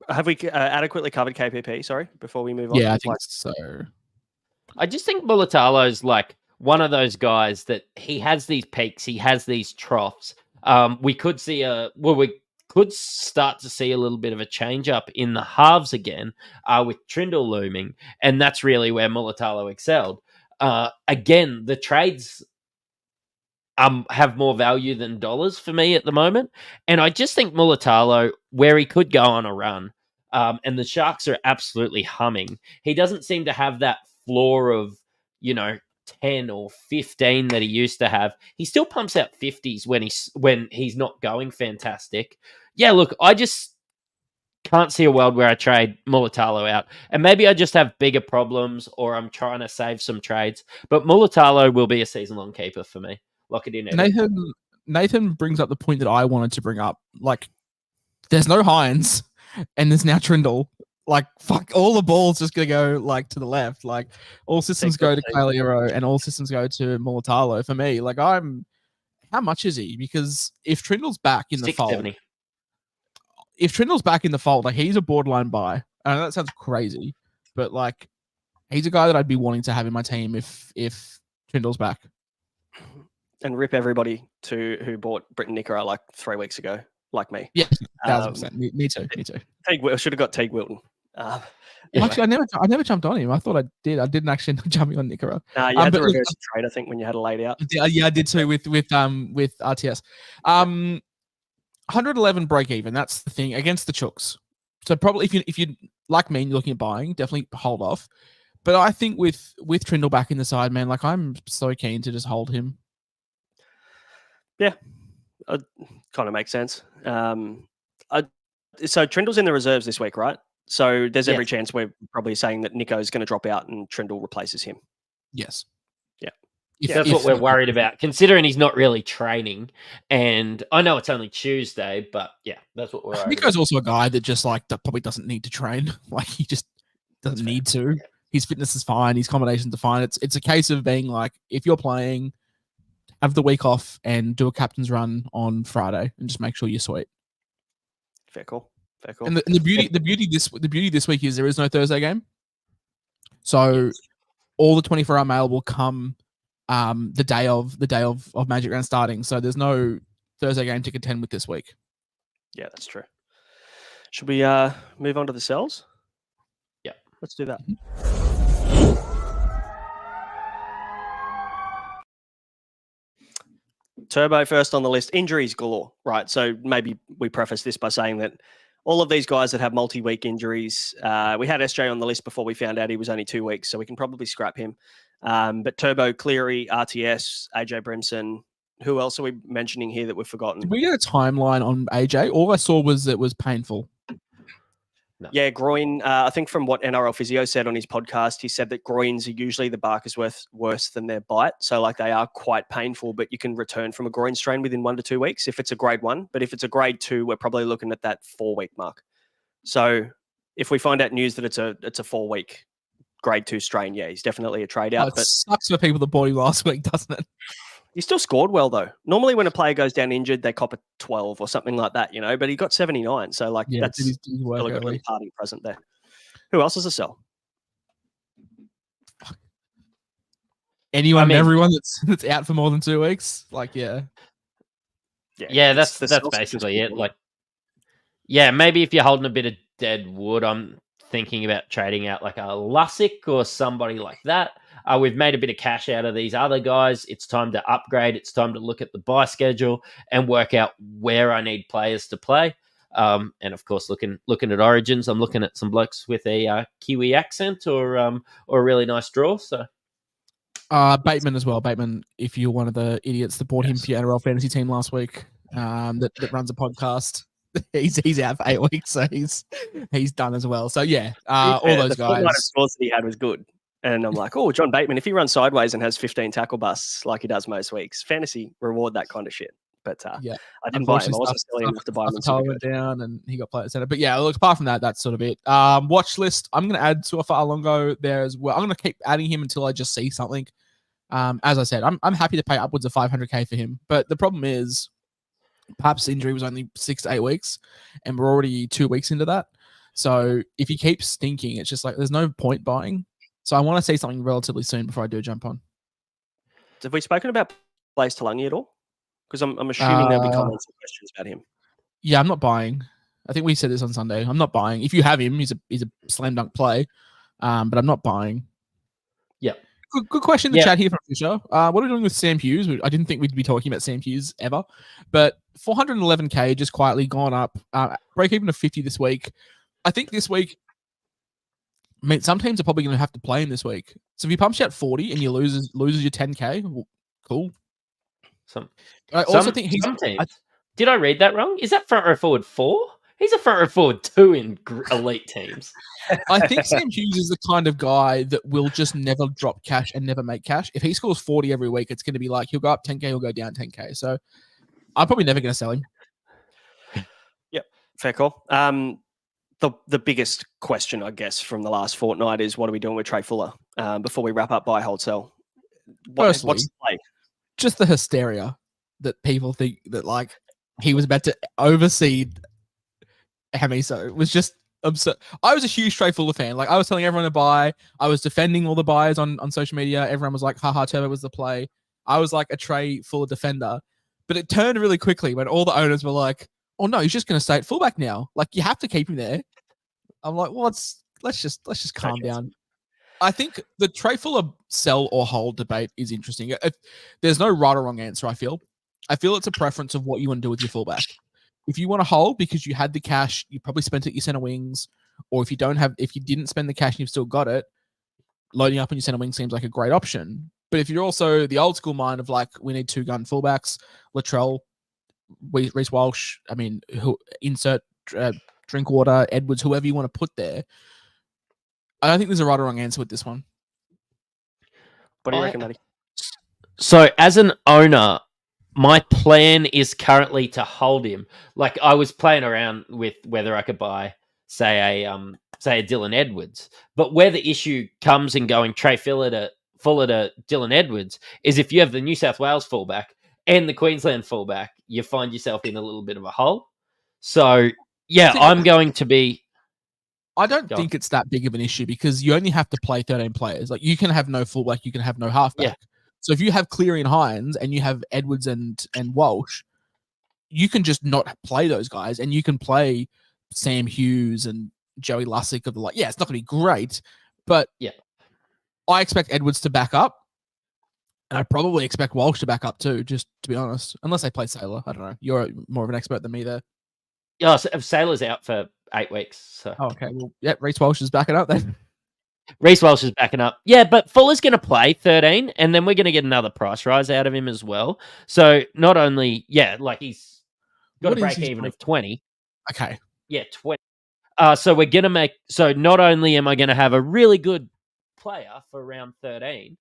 S6: have we adequately covered KPP? Sorry, before we move on.
S4: Yeah, I think so.
S3: I just think Mulatalo's like one of those guys that he has these peaks, he has these troughs. We could start to see a little bit of a change up in the halves again with Trindle looming, and that's really where Mulatalo excelled. Again, the trades have more value than dollars for me at the moment, and I just think Mulatalo, where he could go on a run, and the Sharks are absolutely humming. He doesn't seem to have that floor of 10 or 15 that he used to have. He still pumps out 50s when he's not going fantastic. Yeah, look, I just can't see a world where I trade Mulatalo out. And maybe I just have bigger problems, or I'm trying to save some trades. But Mulatalo will be a season-long keeper for me. Lock it in.
S4: Nathan brings up the point that I wanted to bring up. Like, there's no Hines, and there's now Trindle. Like, fuck, all the balls just going to go, like, to the left. Like, all systems go to Kailero, and all systems go to Mulatalo for me. Like, how much is he? Because if Trindle's back in the fold, like, he's a borderline buy. I know that sounds crazy, but, like, he's a guy that I'd be wanting to have in my team if Trindle's back.
S6: And rip everybody who bought Britton Nickera like 3 weeks ago, like me.
S4: Yeah, 1,000%. Me too.
S6: I should have got Teague Wilton.
S4: Actually, I never jumped on him. I thought I did. I didn't actually end up jumping on Nickera.
S6: You had to reverse trade, I think, when you had it laid out.
S4: Yeah, I did too with RTS. 111 break even. That's the thing against the Chooks. So probably if you like me and you're looking at buying, definitely hold off. But I think with Trindle back in the side, man, like, I'm so keen to just hold him.
S6: Yeah, kind of makes sense. So Trindle's in the reserves this week, right? So there's every chance we're probably saying that Nico is going to drop out and Trindle replaces him.
S4: Yes.
S6: Yeah.
S3: That's what we're worried about, considering he's not really training. And I know it's only Tuesday, but yeah, that's what we're worried
S4: Nico's also a guy that just that probably doesn't need to train. Like, he just doesn't need to. Yeah. His fitness is fine. His combinations are fine. It's a case of being like, if you're playing, have the week off and do a captain's run on Friday and just make sure you're sweet.
S6: Fair call.
S4: And the beauty this week is there is no Thursday game, so all the 24-hour mail will come the day of Magic Round starting. So there's no Thursday game to contend with this week.
S6: Yeah, that's true. Should we move on to the cells?
S3: Yeah,
S6: let's do that. Turbo first on the list. Injuries galore, right? So maybe we preface this by saying that all of these guys that have multi-week injuries, we had SJ on the list before we found out he was only 2 weeks, so we can probably scrap him. But Turbo, Cleary, RTS, AJ Brimson. Who else are we mentioning here that we've forgotten?
S4: Did we get a timeline on AJ? All I saw was it was painful.
S3: No.
S6: Yeah, groin. I think from what NRL Physio said on his podcast, he said that groins are usually the bark is worse than their bite. So like they are quite painful, but you can return from a groin strain within 1 to 2 weeks if it's a grade 1. But if it's a grade 2, we're probably looking at that 4-week mark. So if we find out news that it's a 4-week grade 2 strain, yeah, he's definitely a trade out.
S4: It sucks for people that bought him last week, doesn't it?
S6: He still scored well, though. Normally when a player goes down injured, they cop a 12 or something like that, you know, but he got 79. So, like, that's still a good little party present there. Who else is a sell?
S4: Everyone that's out for more than 2 weeks? Like, yeah.
S3: Yeah, that's basically it. Like, yeah, maybe if you're holding a bit of dead wood, I'm thinking about trading out like a Lussick or somebody like that. We've made a bit of cash out of these other guys. It's time to upgrade. It's time to look at the buy schedule and work out where I need players to play. And of course, looking at Origins, I'm looking at some blokes with a Kiwi accent or a really nice draw. So,
S4: Bateman as well. Bateman, if you're one of the idiots that bought him for your NRL fantasy team last week, that runs a podcast. He's out for 8 weeks, so he's done as well. So yeah, all those guys.
S6: The scores that he had was good. And I'm like, oh, John Bateman, if he runs sideways and has 15 tackle busts like he does most weeks, fantasy reward that kind of shit. But
S4: yeah,
S6: I didn't buy him. I wasn't silly enough to buy him.
S4: Tyler went down and he got played at center. But yeah, look, apart from that, that's sort of it. Watch list. I'm going to add Tuafa Alongo there as well. I'm going to keep adding him until I just see something. As I said, I'm happy to pay upwards of 500k for him. But the problem is, Pap's injury was only 6 to 8 weeks, and we're already 2 weeks into that. So if he keeps stinking, it's just like there's no point buying. So I want to see something relatively soon before I do jump on.
S6: Have we spoken about Blaze Talangi at all? Because I'm assuming there'll be comments and questions about him.
S4: Yeah, I'm not buying. I think we said this on Sunday. I'm not buying. If you have him, he's a slam dunk play, but I'm not buying.
S3: Yeah.
S4: Good question in the chat here from Fisher. What are we doing with Sam Hughes? I didn't think we'd be talking about Sam Hughes ever, but 411k just quietly gone up. Break even of 50 this week. I think this week, I mean, some teams are probably going to have to play him this week. So if he pumps out 40 and you loses your 10k, well, cool. I also think he's.
S3: Did I read that wrong? Is that front row forward 4? He's a front row forward 2 in elite teams.
S4: I think Sam Hughes is the kind of guy that will just never drop cash and never make cash. If he scores 40 every week, it's going to be like he'll go up 10k, he'll go down 10k. So I'm probably never going to sell him.
S6: Yep, fair call. The biggest question, I guess, from the last fortnight is what are we doing with Trey Fuller before we wrap up buy, hold, sell? What's the play?
S4: Just the hysteria that people think that like he was about to overseed Hamiso. It was just absurd. I was a huge Trey Fuller fan. Like I was telling everyone to buy. I was defending all the buyers on social media. Everyone was like, haha, Turbo was the play. I was like a Trey Fuller defender. But it turned really quickly when all the owners were like, oh no, he's just going to stay at fullback now. Like you have to keep him there. I'm like, well, let's just calm down. I think the Trey Fuller sell or hold debate is interesting. There's no right or wrong answer, I feel it's a preference of what you want to do with your fullback. If you want to hold because you had the cash, you probably spent it at your center wings, or if you didn't spend the cash and you've still got it, loading up on your center wing seems like a great option. But if you're also the old school mind of like, we need 2-gun fullbacks, Latrell, Reece Walsh, I mean, insert Drinkwater, Edwards, whoever you want to put there. I don't think there's a right or wrong answer with this one.
S6: What do you reckon, Matty?
S3: So as an owner, my plan is currently to hold him. Like I was playing around with whether I could buy, say a Dylan Edwards. But where the issue comes in going Trey Fuller to Dylan Edwards is if you have the New South Wales fullback and the Queensland fullback, you find yourself in a little bit of a hole. So yeah, I'm going to be.
S4: I don't think it's that big of an issue because you only have to play 13 players. Like you can have no fullback, you can have no halfback.
S3: Yeah.
S4: So if you have Cleary and Hines and you have Edwards and Walsh, you can just not play those guys, and you can play Sam Hughes and Joey Lussick of the like. Yeah, it's not going to be great, but
S3: Yeah.
S4: I expect Edwards to back up. And I probably expect Walsh to back up too, just to be honest. Unless they play Sailor. I don't know. You're more of an expert than me there.
S3: Yeah, so Sailor's out for 8 weeks. So
S4: Oh, okay. Well, yeah, Reece Walsh is backing up then.
S3: Reece Walsh is backing up. Yeah, but Fuller's going to play 13, and then we're going to get another price rise out of him as well. So not only, like he's got
S4: What
S3: a
S4: is
S3: break
S4: his
S3: even
S4: break-
S3: of 20.
S4: Okay.
S3: Yeah, 20. So we're going to make, so not only am I going to have a really good player for round 13,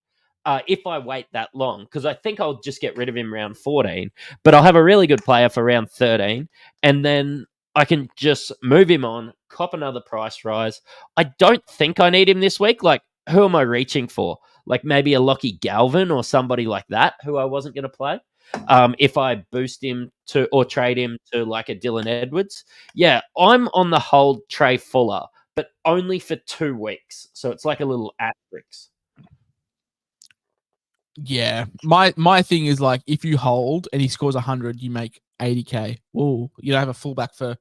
S3: if I wait that long, because I think I'll just get rid of him round 14, but I'll have a really good player for round 13, and then I can just move him on, cop another price rise. I don't think I need him this week. Like, who am I reaching for? Like maybe a Lockie Galvin or somebody like that who I wasn't going to play. If I boost him to or trade him to like a Dylan Edwards. Yeah, I'm on the hold Trey Fuller, but only for 2 weeks. So it's like a little asterisk.
S4: Yeah. My thing is like if you hold and he scores 100, you make 80K. Ooh, you don't have a fullback for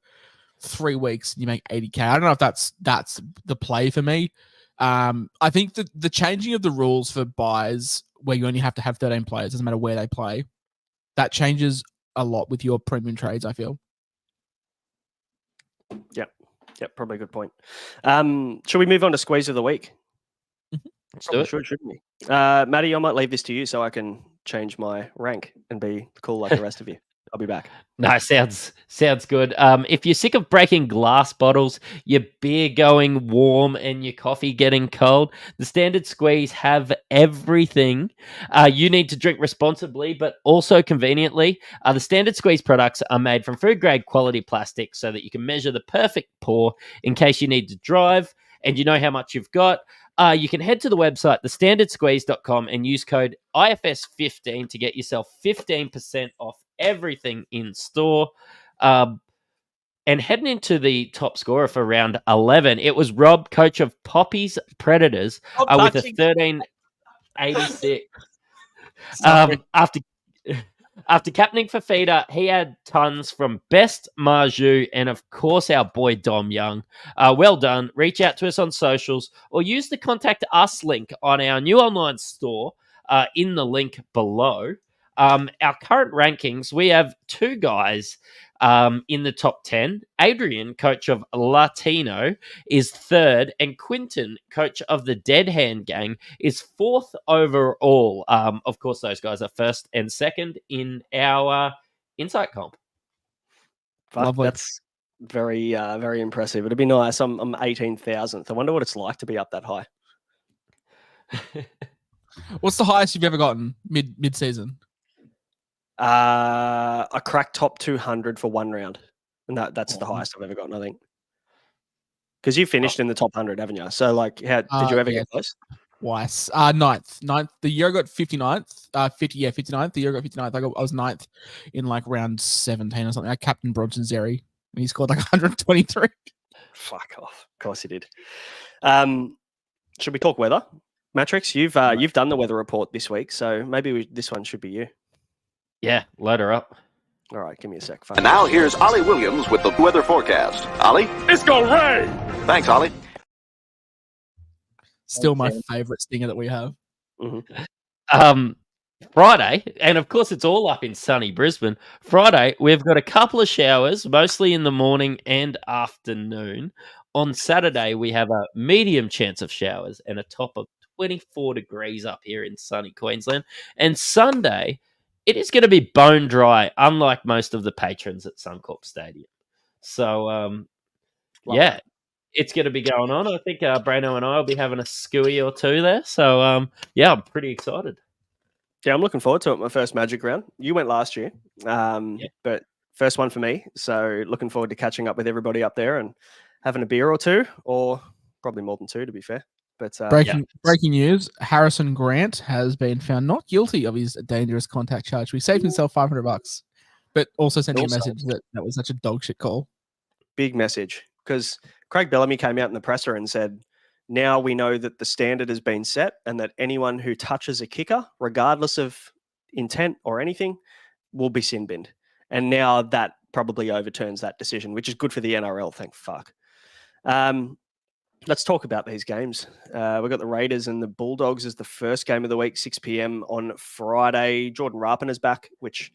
S4: 3 weeks and you make 80K. I don't know if that's the play for me. I think that the changing of the rules for buys where you only have to have 13 players, doesn't matter where they play, that changes a lot with your premium trades, I feel.
S6: Yep, probably a good point. Should we move on to squeeze of the week?
S3: Let's do it.
S6: Shouldn't we? Maddie, I might leave this to you so I can change my rank and be cool like the rest of you. I'll be back.
S3: No, sounds good. If you're sick of breaking glass bottles, your beer going warm, and your coffee getting cold, the Standard Squeeze have everything you need to drink responsibly, but also conveniently. The Standard Squeeze products are made from food-grade quality plastic so that you can measure the perfect pour in case you need to drive and you know how much you've got. You can head to the website, thestandardsqueeze.com, and use code IFS15 to get yourself 15% off everything in store. And heading into the top scorer for round 11, it was Rob, coach of Poppy's Predators, with a 1386. After captaining for Feeder, he had tons from Best, Marju, and of course our boy Dom Young. Well done. Reach out to us on socials or use the Contact Us link on our new online store in the link below. Our current rankings, we have 2 guys in the top 10. Adrian, coach of Latino, is 3rd, and Quinton, coach of the Dead Hand Gang, is 4th overall. Of course, those guys are 1st and 2nd in our Insight comp.
S6: Lovely. That's very, very impressive. It'd be nice. I'm 18,000th. I wonder what it's like to be up that high.
S4: What's the highest you've ever gotten mid-season?
S6: I cracked top 200 for 1 round, and that's the highest I've ever gotten, I think. Because you finished in the top 100, haven't you? So, like, did you ever get close?
S4: Twice. 9th. The year I got 59th. 59th. The year I got 59th. I was 9th in like round 17 or something. I captained Bronson Zeri, and he scored like 123.
S6: Fuck off. Of course he did. Should we talk weather? Mattrix, you've done the weather report this week, so maybe this one should be you.
S3: Yeah, load her up.
S6: All right, give me a sec.
S7: And now here's Ollie Williams with the weather forecast. Ollie?
S1: It's gonna rain!
S7: Thanks, Ollie.
S4: Still my favorite stinger that we have.
S3: Mm-hmm. Friday, and of course it's all up in sunny Brisbane. Friday, we've got a couple of showers, mostly in the morning and afternoon. On Saturday, we have a medium chance of showers and a top of 24 degrees up here in sunny Queensland. And Sunday, it is going to be bone dry, unlike most of the patrons at Suncorp Stadium. So, it's going to be going on. I think Braino and I will be having a skewy or 2 there. So, I'm pretty excited.
S6: Yeah, I'm looking forward to it. My first Magic round. You went last year, but first one for me. So, looking forward to catching up with everybody up there and having a beer or 2, or probably more than 2, to be fair. But
S4: breaking news: Harrison Grant has been found not guilty of his dangerous contact charge. We saved himself $500, but also sent you a message that was such a dog shit call.
S6: Big message, because Craig Bellamy came out in the presser and said, Now we know that the standard has been set and that anyone who touches a kicker, regardless of intent or anything, will be sin binned. And now that probably overturns that decision, which is good for the NRL, thank fuck. Let's talk about these games. We've got the Raiders and the Bulldogs as the first game of the week, 6 p.m. on Friday. Jordan Rapana's back, which,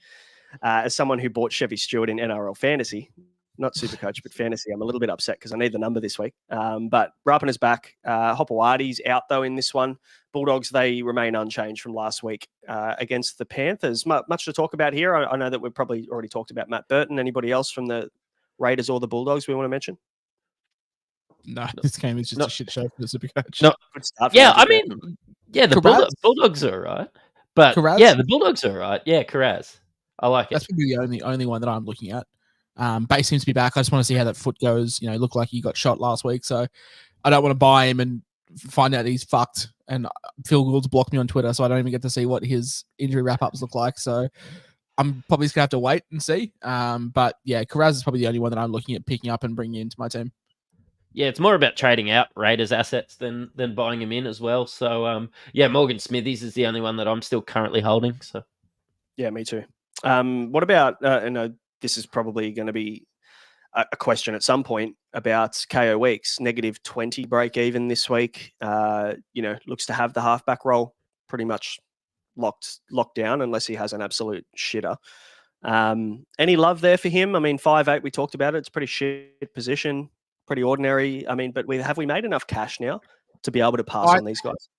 S6: as someone who bought Chevy Stewart in NRL Fantasy, not Supercoach, but Fantasy, I'm a little bit upset because I need the number this week. But Rapana's back. Hopewadi's out, though, in this one. Bulldogs, they remain unchanged from last week against the Panthers. Much to talk about here. I know that we've probably already talked about Matt Burton. Anybody else from the Raiders or the Bulldogs we want to mention?
S4: No, this game is just a shit show for the Supercoach.
S3: No, yeah, I mean, yeah, the Bulldogs are right, but
S4: Carraz?
S3: yeah, the Bulldogs are right. Yeah, Carraz, I like it.
S4: That's probably the only one that I'm looking at. Base seems to be back. I just want to see how that foot goes. You know, looked like he got shot last week, so I don't want to buy him and find out he's fucked. And Phil Gould's blocked me on Twitter, so I don't even get to see what his injury wrap-ups look like. So I'm probably just gonna have to wait and see. But yeah, Carraz is probably the only one that I'm looking at picking up and bringing into my team.
S3: Yeah, it's more about trading out Raiders assets than buying them in as well. So yeah, Morgan Smithies is the only one that I'm still currently holding. So
S6: yeah, me too. What about? This is probably going to be a question at some point about KO Weeks. -20 break even this week. Looks to have the halfback role pretty much locked down unless he has an absolute shitter. Any love there for him? I mean, 5'8", we talked about it. It's a pretty shit position. Pretty ordinary. I mean, but have we made enough cash now to be able to pass on these guys?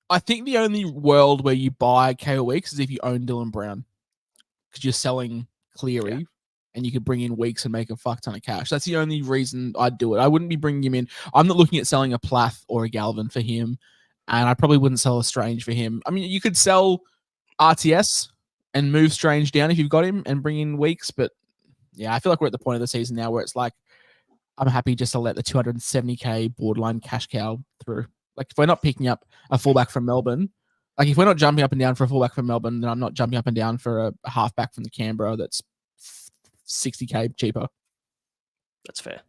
S4: I think the only world where you buy KO Weeks is if you own Dylan Brown, because you're selling Cleary and you could bring in Weeks and make a fuck ton of cash. That's the only reason I'd do it. I wouldn't be bringing him in. I'm not looking at selling a Plath or a Galvin for him, and I probably wouldn't sell a Strange for him. I mean, you could sell RTS and move Strange down if you've got him and bring in Weeks, but yeah, I feel like we're at the point of the season now where it's like, I'm happy just to let the 270k borderline cash cow through. Like, if we're not picking up a fullback from Melbourne, like if we're not jumping up and down for a fullback from Melbourne, then I'm not jumping up and down for a halfback from the Canberra that's 60k cheaper.
S6: That's fair.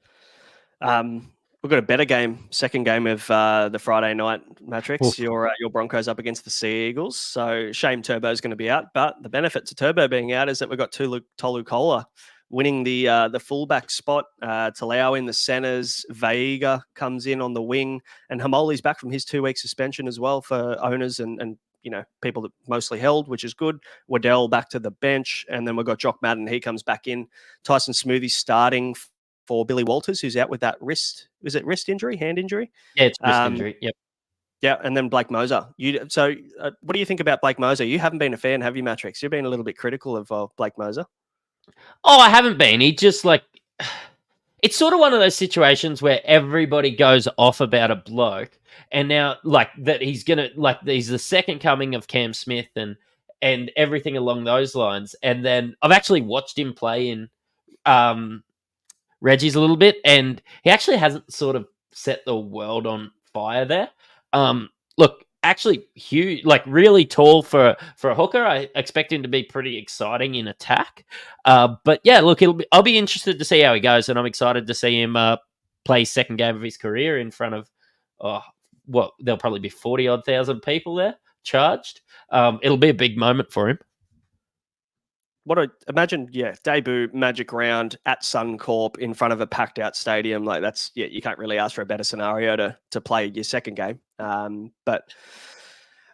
S6: We've got a better game, second game of the Friday night, Mattrix. Your Broncos up against the Sea Eagles. So shame Turbo's going to be out, but the benefit to Turbo being out is that we've got Tolu Kola winning the fullback spot. Talau in the centres. Veiga comes in on the wing, and Hamoli's back from his 2-week suspension as well for owners and people that mostly held, which is good. Waddell back to the bench, and then we've got Jock Madden. He comes back in. Tyson Smoothie starting for Billy Walters, who's out with that wrist. Is it wrist injury, hand injury?
S3: Yeah, it's wrist injury. Yep.
S6: Yeah, and then Blake Moser. What do you think about Blake Moser? You haven't been a fan, have you, Mattrix? You've been a little bit critical of Blake Moser.
S3: Oh, I haven't been. He just it's sort of one of those situations where everybody goes off about a bloke, and now that he's he's the second coming of Cam Smith and everything along those lines. And then I've actually watched him play in Reggie's a little bit, and he actually hasn't sort of set the world on fire there. Look, actually huge, really tall for a hooker. I expect him to be pretty exciting in attack. But yeah, look, I'll be interested to see how he goes, and I'm excited to see him play second game of his career in front of there'll probably be 40,000 odd people there charged. It'll be a big moment for him.
S6: Imagine debut Magic round at Suncorp in front of a packed out stadium. You can't really ask for a better scenario to play your second game. But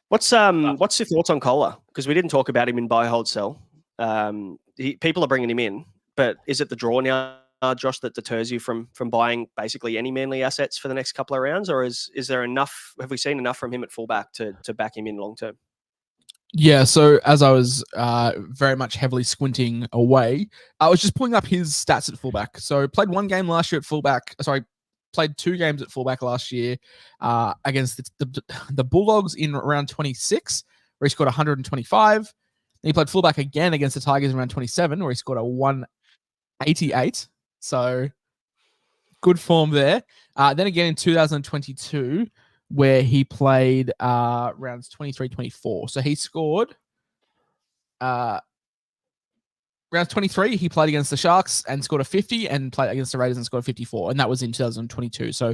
S6: what's your thoughts on Kola? Because we didn't talk about him in buy, hold, sell. People are bringing him in, but is it the draw now, Josh, that deters you from buying basically any Manly assets for the next couple of rounds, or is there enough? Have we seen enough from him at fullback to back him in long term?
S4: Yeah, so as I was very much heavily squinting away, I was just pulling up his stats at fullback. So played one game last year at fullback. Sorry, played 2 games at fullback last year against the Bulldogs in round 26, where he scored 125. Then he played fullback again against the Tigers in round 27, where he scored a 188. So good form there. Then again in 2022, where he played rounds 23, 24. So he scored round 23, he played against the Sharks and scored a 50, and played against the Raiders and scored a 54, and that was in 2022. So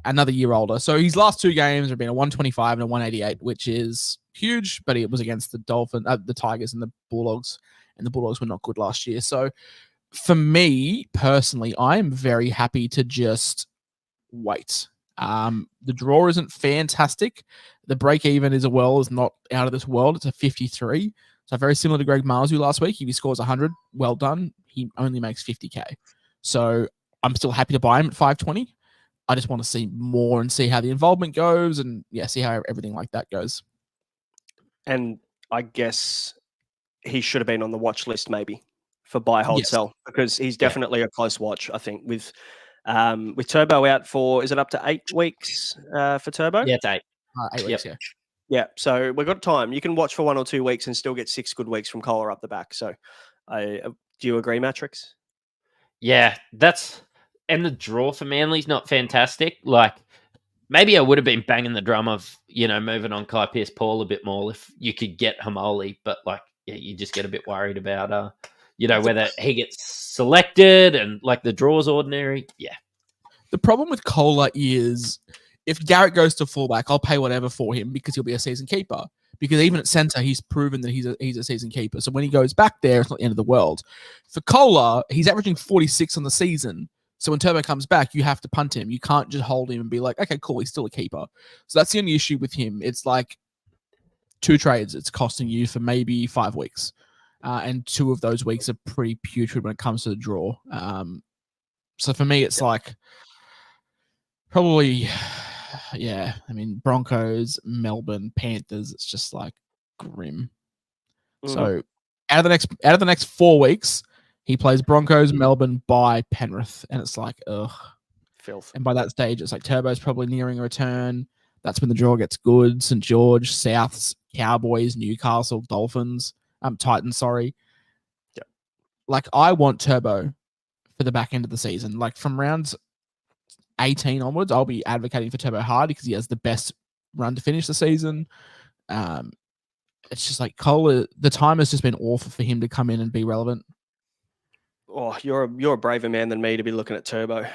S4: another year older. So his last two games have been a 125 and a 188, which is huge. But it was against the the Tigers and the Bulldogs, and the Bulldogs were not good last year. So for me personally, I am very happy to just wait. The draw isn't fantastic. The break even is not out of this world. It's a 53. So very similar to Greg Marzu last week. If he scores 100, well done. He only makes 50K. So I'm still happy to buy him at 520. I just want to see more and see how the involvement goes, and see how everything like that goes.
S6: And I guess he should have been on the watch list maybe for buy, hold, sell, because he's definitely a close watch, I think, with Turbo out for, is it up to 8 weeks for Turbo?
S3: Yeah, it's 8.
S4: 8 weeks, yeah.
S6: Yeah, so we've got time. You can watch for 1 or 2 weeks and still get 6 good weeks from Kohler up the back. So do you agree, Mattrix?
S3: Yeah, and the draw for Manly's not fantastic. Like, maybe I would have been banging the drum of, moving on Kai Pearce-Paul a bit more if you could get Hamoli, but you just get a bit worried about, whether he gets selected and the draw's ordinary. Yeah.
S4: The problem with Kohler is if Garrett goes to fullback, I'll pay whatever for him because he'll be a season keeper. Because even at centre, he's proven that he's a season keeper. So when he goes back there, it's not the end of the world. For Kohler, he's averaging 46 on the season. So when Turbo comes back, you have to punt him. You can't just hold him and be like, okay, cool, he's still a keeper. So that's the only issue with him. It's like 2 trades it's costing you for maybe 5 weeks. And 2 of those weeks are pretty putrid when it comes to the draw. So for me, it's probably... Yeah, I mean, Broncos, Melbourne, Panthers, it's just grim. Mm-hmm. So out of the next 4 weeks, he plays Broncos, Melbourne, bye, Penrith, and it's ugh.
S6: Filth.
S4: And by that stage, it's Turbo's probably nearing a return. That's when the draw gets good. St. George, Souths, Cowboys, Newcastle, Dolphins, Titans, sorry.
S6: Yep.
S4: I want Turbo for the back end of the season. From rounds 18 onwards, I'll be advocating for Turbo hard because he has the best run to finish the season. It's just Kohler, the time has just been awful for him to come in and be relevant.
S6: Oh, you're a braver man than me to be looking at Turbo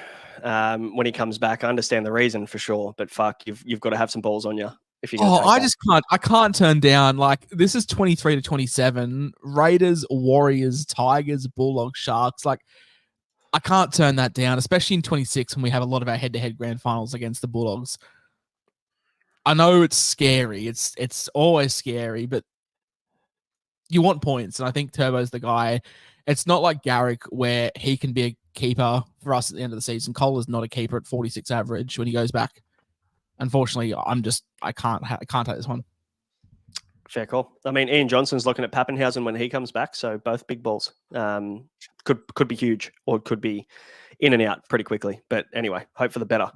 S6: when he comes back. I understand the reason for sure, but fuck, you've got to have some balls on you if you're going to
S4: I can't turn down. This is 23 to 27. Raiders, Warriors, Tigers, Bulldogs, Sharks. I can't turn that down, especially in 26 when we have a lot of our head-to-head grand finals against the Bulldogs. I know it's scary. It's always scary, but you want points, and I think Turbo's the guy. It's not like Garrick where he can be a keeper for us at the end of the season. Kohler's not a keeper at 46 average when he goes back. Unfortunately, I can't take this one.
S6: Fair call. I mean, Ian Johnson's looking at Pappenhausen when he comes back, so both big balls. Could be huge, or it could be in and out pretty quickly. But anyway, hope for the better.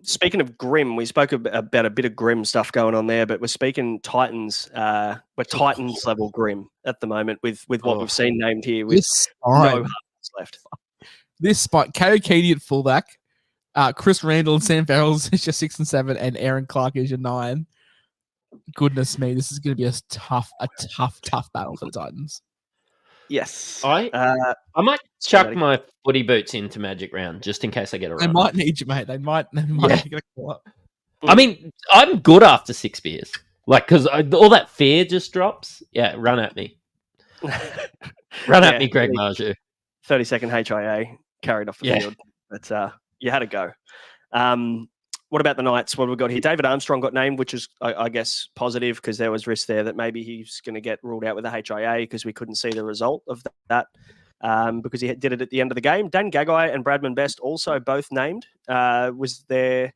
S6: Speaking of grim, we spoke about a bit of grim stuff going on there, but we're speaking Titans. We're Titans level grim at the moment with what we've seen named here with no hearts left.
S4: This spot, Kayo Keedy at fullback, Chris Randall and Sam Farrell's is your 6 and 7, and Aaron Clark is your 9. Goodness me, this is going to be a tough battle for the Titans.
S6: Yes.
S3: I might chuck my footy boots into Magic Round just in case I get a run.
S4: They might need you, mate. They might get a call up.
S3: I mean, I'm good after 6 beers. Because all that fear just drops. Yeah, run at me. Run at me, Greg Marju.
S6: 30-second HIA carried off the field. But you had to go. What about the Knights? What have we got here? David Armstrong got named, which is, I guess, positive because there was risk there that maybe he's going to get ruled out with the HIA because we couldn't see the result of that because he did it at the end of the game. Dan Gagai and Bradman Best also both named. Was there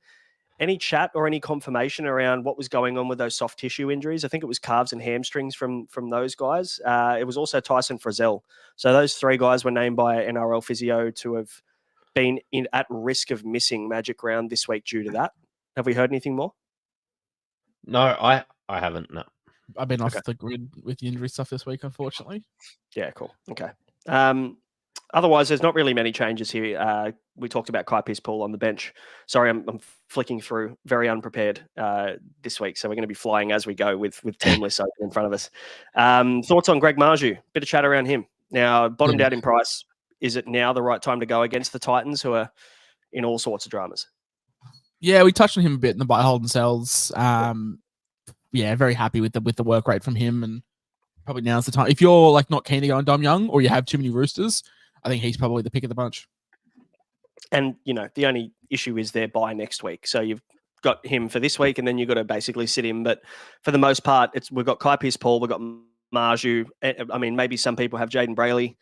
S6: any chat or any confirmation around what was going on with those soft tissue injuries? I think it was calves and hamstrings from those guys. It was also Tyson Frizzell. So those 3 guys were named by NRL physio to have been at risk of missing Magic Round this week due to that. Have we heard anything more?
S3: No, I haven't. No,
S4: I've been off the grid with the injury stuff this week, unfortunately.
S6: Yeah, cool. Okay. Otherwise, there's not really many changes here. We talked about Kai Pearce-Paul on the bench. Sorry, I'm flicking through very unprepared this week, so we're going to be flying as we go with team lists open in front of us. Thoughts on Greg Marju? Bit of chat around him. Now, bottomed out in price. Is it now the right time to go against the Titans, who are in all sorts of dramas?
S4: Yeah, we touched on him a bit in the buy, hold, and sells. Yeah, very happy with the work rate from him, and probably now's the time. If you're like not keen to go on Dom Young, or you have too many Roosters, I think he's probably the pick of the bunch.
S6: And, the only issue is their bye next week. So you've got him for this week, and then you've got to basically sit him. But for the most part, we've got Kai Pearce-Paul, we've got Marju. I mean, maybe some people have Jaden Brayley.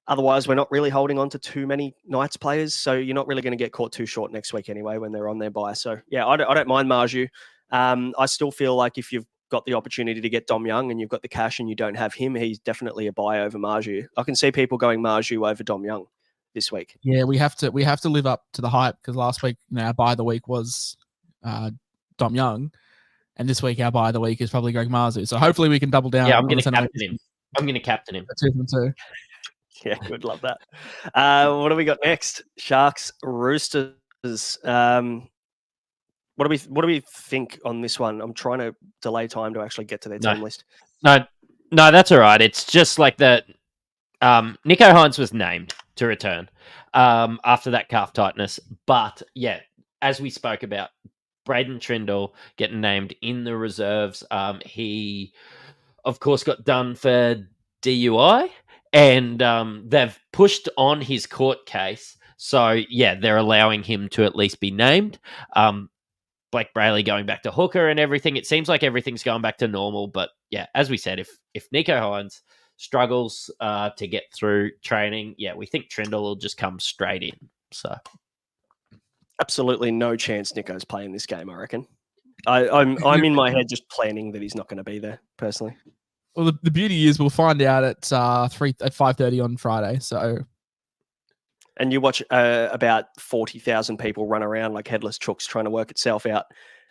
S6: Otherwise, we're not really holding on to too many Knights players. So you're not really going to get caught too short next week anyway when they're on their bye. So, yeah, I don't mind Marju. I still feel like if you've got the opportunity to get Dom Young and you've got the cash and you don't have him, he's definitely a buy over Marju. I can see people going Marju over Dom Young this week.
S4: Yeah, we have to live up to the hype, because last week our buy of the week was Dom Young, and this week our buy of the week is probably Greg Marzu. So hopefully we can double down.
S3: Yeah, I'm going to captain him. I'm going to captain him.
S4: 2-2.
S6: Yeah, good. Love that. What do we got next? Sharks, Roosters. What do we think on this one? I'm trying to delay time to actually get to their team list.
S3: No, that's all right. It's just like that. Nico Hines was named to return after that calf tightness. But yeah, as we spoke about, Braden Trindle getting named in the reserves. He, of course, got done for DUI, and they've pushed on his court case. So yeah, they're allowing him to at least be named. Blake Brayley going back to hooker and everything. It seems like everything's going back to normal. But yeah, as we said, if Nico Hines struggles to get through training, yeah, we think Trindle will just come straight in. So
S6: absolutely no chance Nico's playing this game, I reckon. I'm in my head just planning that he's not going to be there, personally.
S4: Well, the beauty is we'll find out at 5:30 on Friday. So,
S6: and you watch about 40,000 people run around like headless chooks trying to work itself out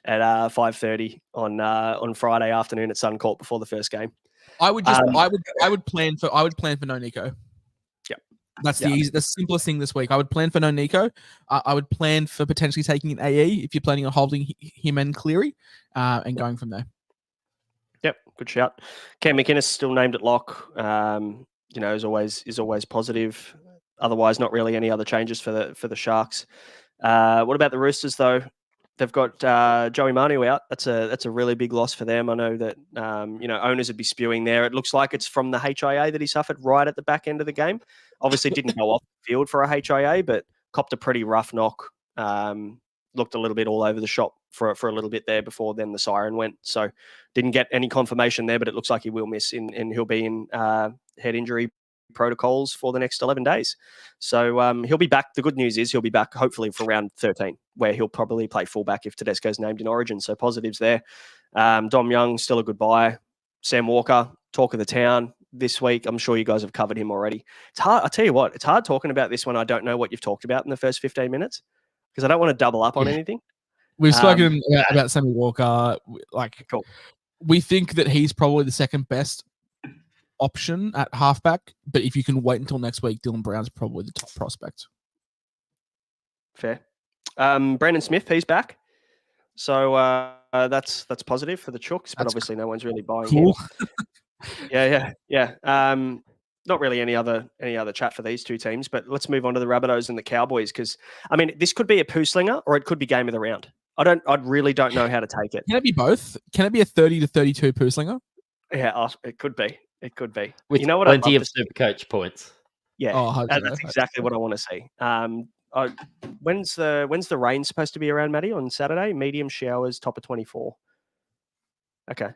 S6: at 5:30 on Friday afternoon at Suncorp before the first game.
S4: I would plan for no Nico.
S6: Yeah,
S4: that's the simplest thing this week. I would plan for no Nico. I would plan for potentially taking an AE if you're planning on holding him and Cleary, and going from there.
S6: Yep, good shout. Cam McInnes still named at lock. Is always positive. Otherwise, not really any other changes for the Sharks. What about the Roosters though? They've got Joey Manu out. That's a really big loss for them. I know that owners would be spewing there. It looks like it's from the HIA that he suffered right at the back end of the game. Obviously, didn't go off the field for a HIA, but copped a pretty rough knock. Looked a little bit all over the shop for a little bit there before then the siren went. So didn't get any confirmation there, but it looks like he will miss and he'll be in head injury protocols for the next 11 days. So he'll be back. The good news is he'll be back hopefully for round 13, where he'll probably play fullback if Tedesco's named in Origin. So positives there. Dom Young, still a good buy. Sam Walker, talk of the town this week. I'm sure you guys have covered him already. It's hard. I'll tell you what, it's hard talking about this when I don't know what you've talked about in the first 15 minutes because I don't want to double up on anything.
S4: We've spoken about Sammy Walker.
S6: Cool.
S4: We think that he's probably the second best option at halfback, but if you can wait until next week, Dylan Brown's probably the top prospect.
S6: Fair. Brandon Smith, he's back. So that's positive for the Chooks, but obviously no one's really buying him. Yeah. Not really any other chat for these two teams, but let's move on to the Rabbitohs and the Cowboys because I mean this could be a poo slinger or it could be game of the round. I really don't know how to take it.
S4: Can it be both? Can it be a 30 to 32 poo slinger?
S6: Yeah, it could be. It could be.
S3: With
S6: you know what?
S3: Plenty of Supercoach points.
S6: Yeah, that's exactly what I want to see. When's the rain supposed to be around, Matty? On Saturday, medium showers, top of 24. Okay.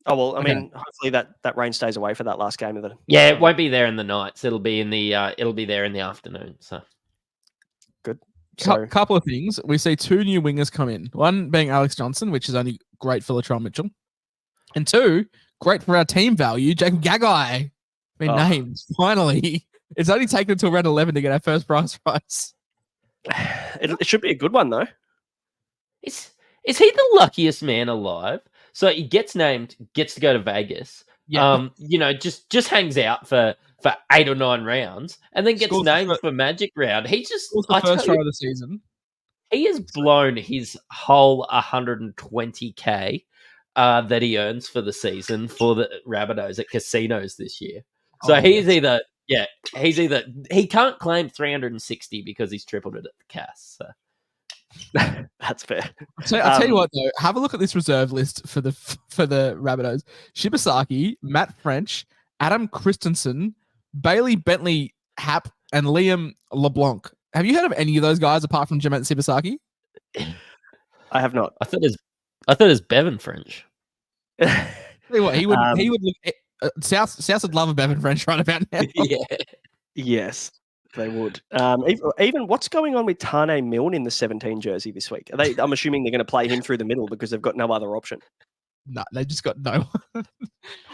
S6: Oh well, I mean, hopefully that rain stays away for that last game of the.
S3: Yeah, it won't be there in the nights. It'll be in the it'll be there in the afternoon. So
S6: good. So,
S4: couple of things. We see two new wingers come in. One being Alex Johnson, which is only great for Latrell Mitchell, and two, great for our team value, Jacob Gagai. Been named finally. It's only taken until round 11 to get our first prize prize.
S6: It should be a good one though.
S3: Is he the luckiest man alive? So he gets named, gets to go to Vegas. Yeah. Just hangs out for 8 or 9 rounds, and then gets named for Magic Round. He just
S4: the first try of the season.
S3: He has blown his whole 120K that he earns for the season for the Rabbitohs at casinos this year. So he's either Yeah, he can't claim 360 because he's tripled it at the cast. So.
S6: That's fair.
S4: So I'll tell you what, though, have a look at this reserve list for the Rabbitohs. Shibasaki, Matt French, Adam Christensen, Bailey Bentley Happ, and Liam LeBlanc. Have you heard of any of those guys apart from Jamet Shibasaki?
S6: I have not.
S3: I thought it was Bevan French.
S4: Tell you what, he would look. South would love a Bevan French right about now.
S3: Yeah.
S6: Yes, they would. Even what's going on with Tane Milne in the 17 jersey this week? I'm assuming they're going to play him through the middle because they've got no other option.
S4: No, they just got no.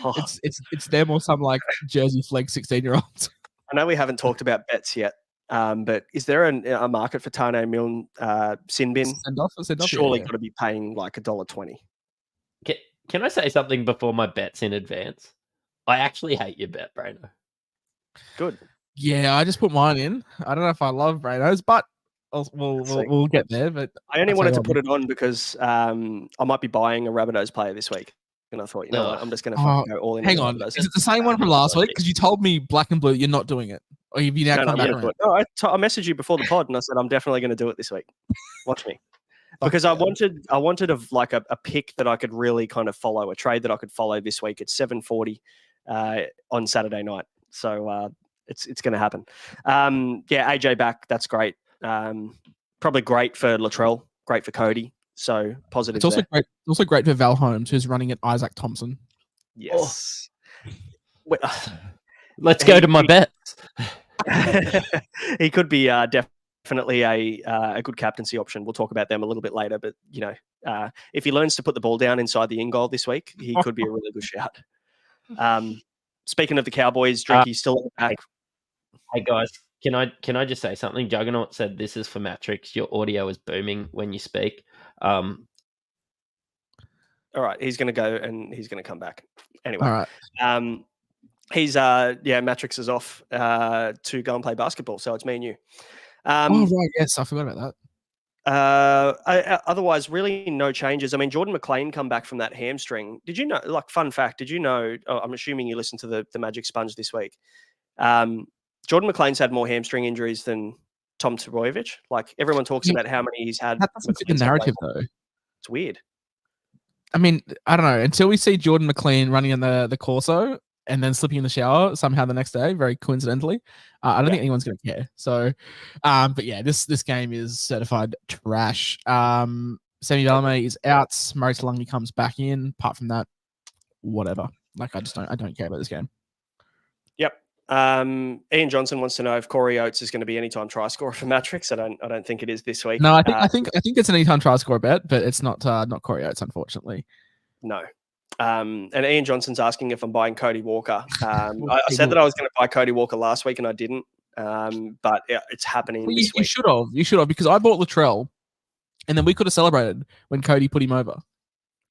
S6: Oh.
S4: It's them or some like Jersey flag 16-year-olds.
S6: I know we haven't talked about bets yet, but is there a market for Tane Milne sin bin?
S4: Send off,
S6: Surely
S4: yeah.
S6: got to be paying like $1.20.
S3: Can I say something before my bets in advance? I actually hate your bet, Braino.
S6: Good.
S4: Yeah, I just put mine in. I don't know if I love Braino's, but we'll get there. But
S6: I only wanted to put it on because I might be buying a Rabbitohs player this week. And I thought, you know what, I'm just going to go all in.
S4: Hang on. Is it the same one from last week? Because you told me black and blue, you're not doing it. Or have you now come back around?
S6: No, I messaged you before the pod and I said, I'm definitely going to do it this week. Watch me. Because I wanted a pick that I could really kind of follow, a trade that I could follow this week at 7:40 on Saturday night. So it's going to happen. AJ back, that's great. Probably great for Latrell, great for Cody. So positive.
S4: It's also great. It's also great for Val Holmes, who's running at Isaac Thompson.
S6: Yes.
S3: Oh. Let's go to my bets.
S6: He could be definitely a good captaincy option. We'll talk about them a little bit later. But if he learns to put the ball down inside the in goal this week, he could be a really good shout. Speaking of the Cowboys, Drinky's still back.
S3: Hey guys, can I just say something? Juggernaut said this is for Mattrix. Your audio is booming when you speak.
S6: All right, he's going to go and he's going to come back. Anyway,
S4: all right.
S6: He's Mattrix is off to go and play basketball, so it's me and you.
S4: Right, yes, I forgot about
S6: that. Otherwise, really no changes. I mean, Jordan McLean come back from that hamstring. Did you know? Like, fun fact, did you know? I'm assuming you listened to the Magic Sponge this week. Jordan McLean's had more hamstring injuries than Tom Trbojevic. Like, everyone talks about how many he's had.
S4: That doesn't fit the narrative, though.
S6: It's weird.
S4: I mean, I don't know. Until we see Jordan McLean running in the Corso and then slipping in the shower somehow the next day, very coincidentally, I don't think anyone's going to care. So, but yeah, this game is certified trash. Sammy Valame is out. Murray Talangi comes back in. Apart from that, whatever. Like, I don't care about this game.
S6: Yep. Ian Johnson wants to know if Corey Oates is going to be anytime try scorer for Mattrix. I don't think it is this week.
S4: No, I think it's an anytime try score bet, but it's not Corey Oates, unfortunately.
S6: No. And Ian Johnson's asking if I'm buying Cody Walker. I said that I was going to buy Cody Walker last week and I didn't. But it's happening this week.
S4: You should have, because I bought Latrell and then we could have celebrated when Cody put him over.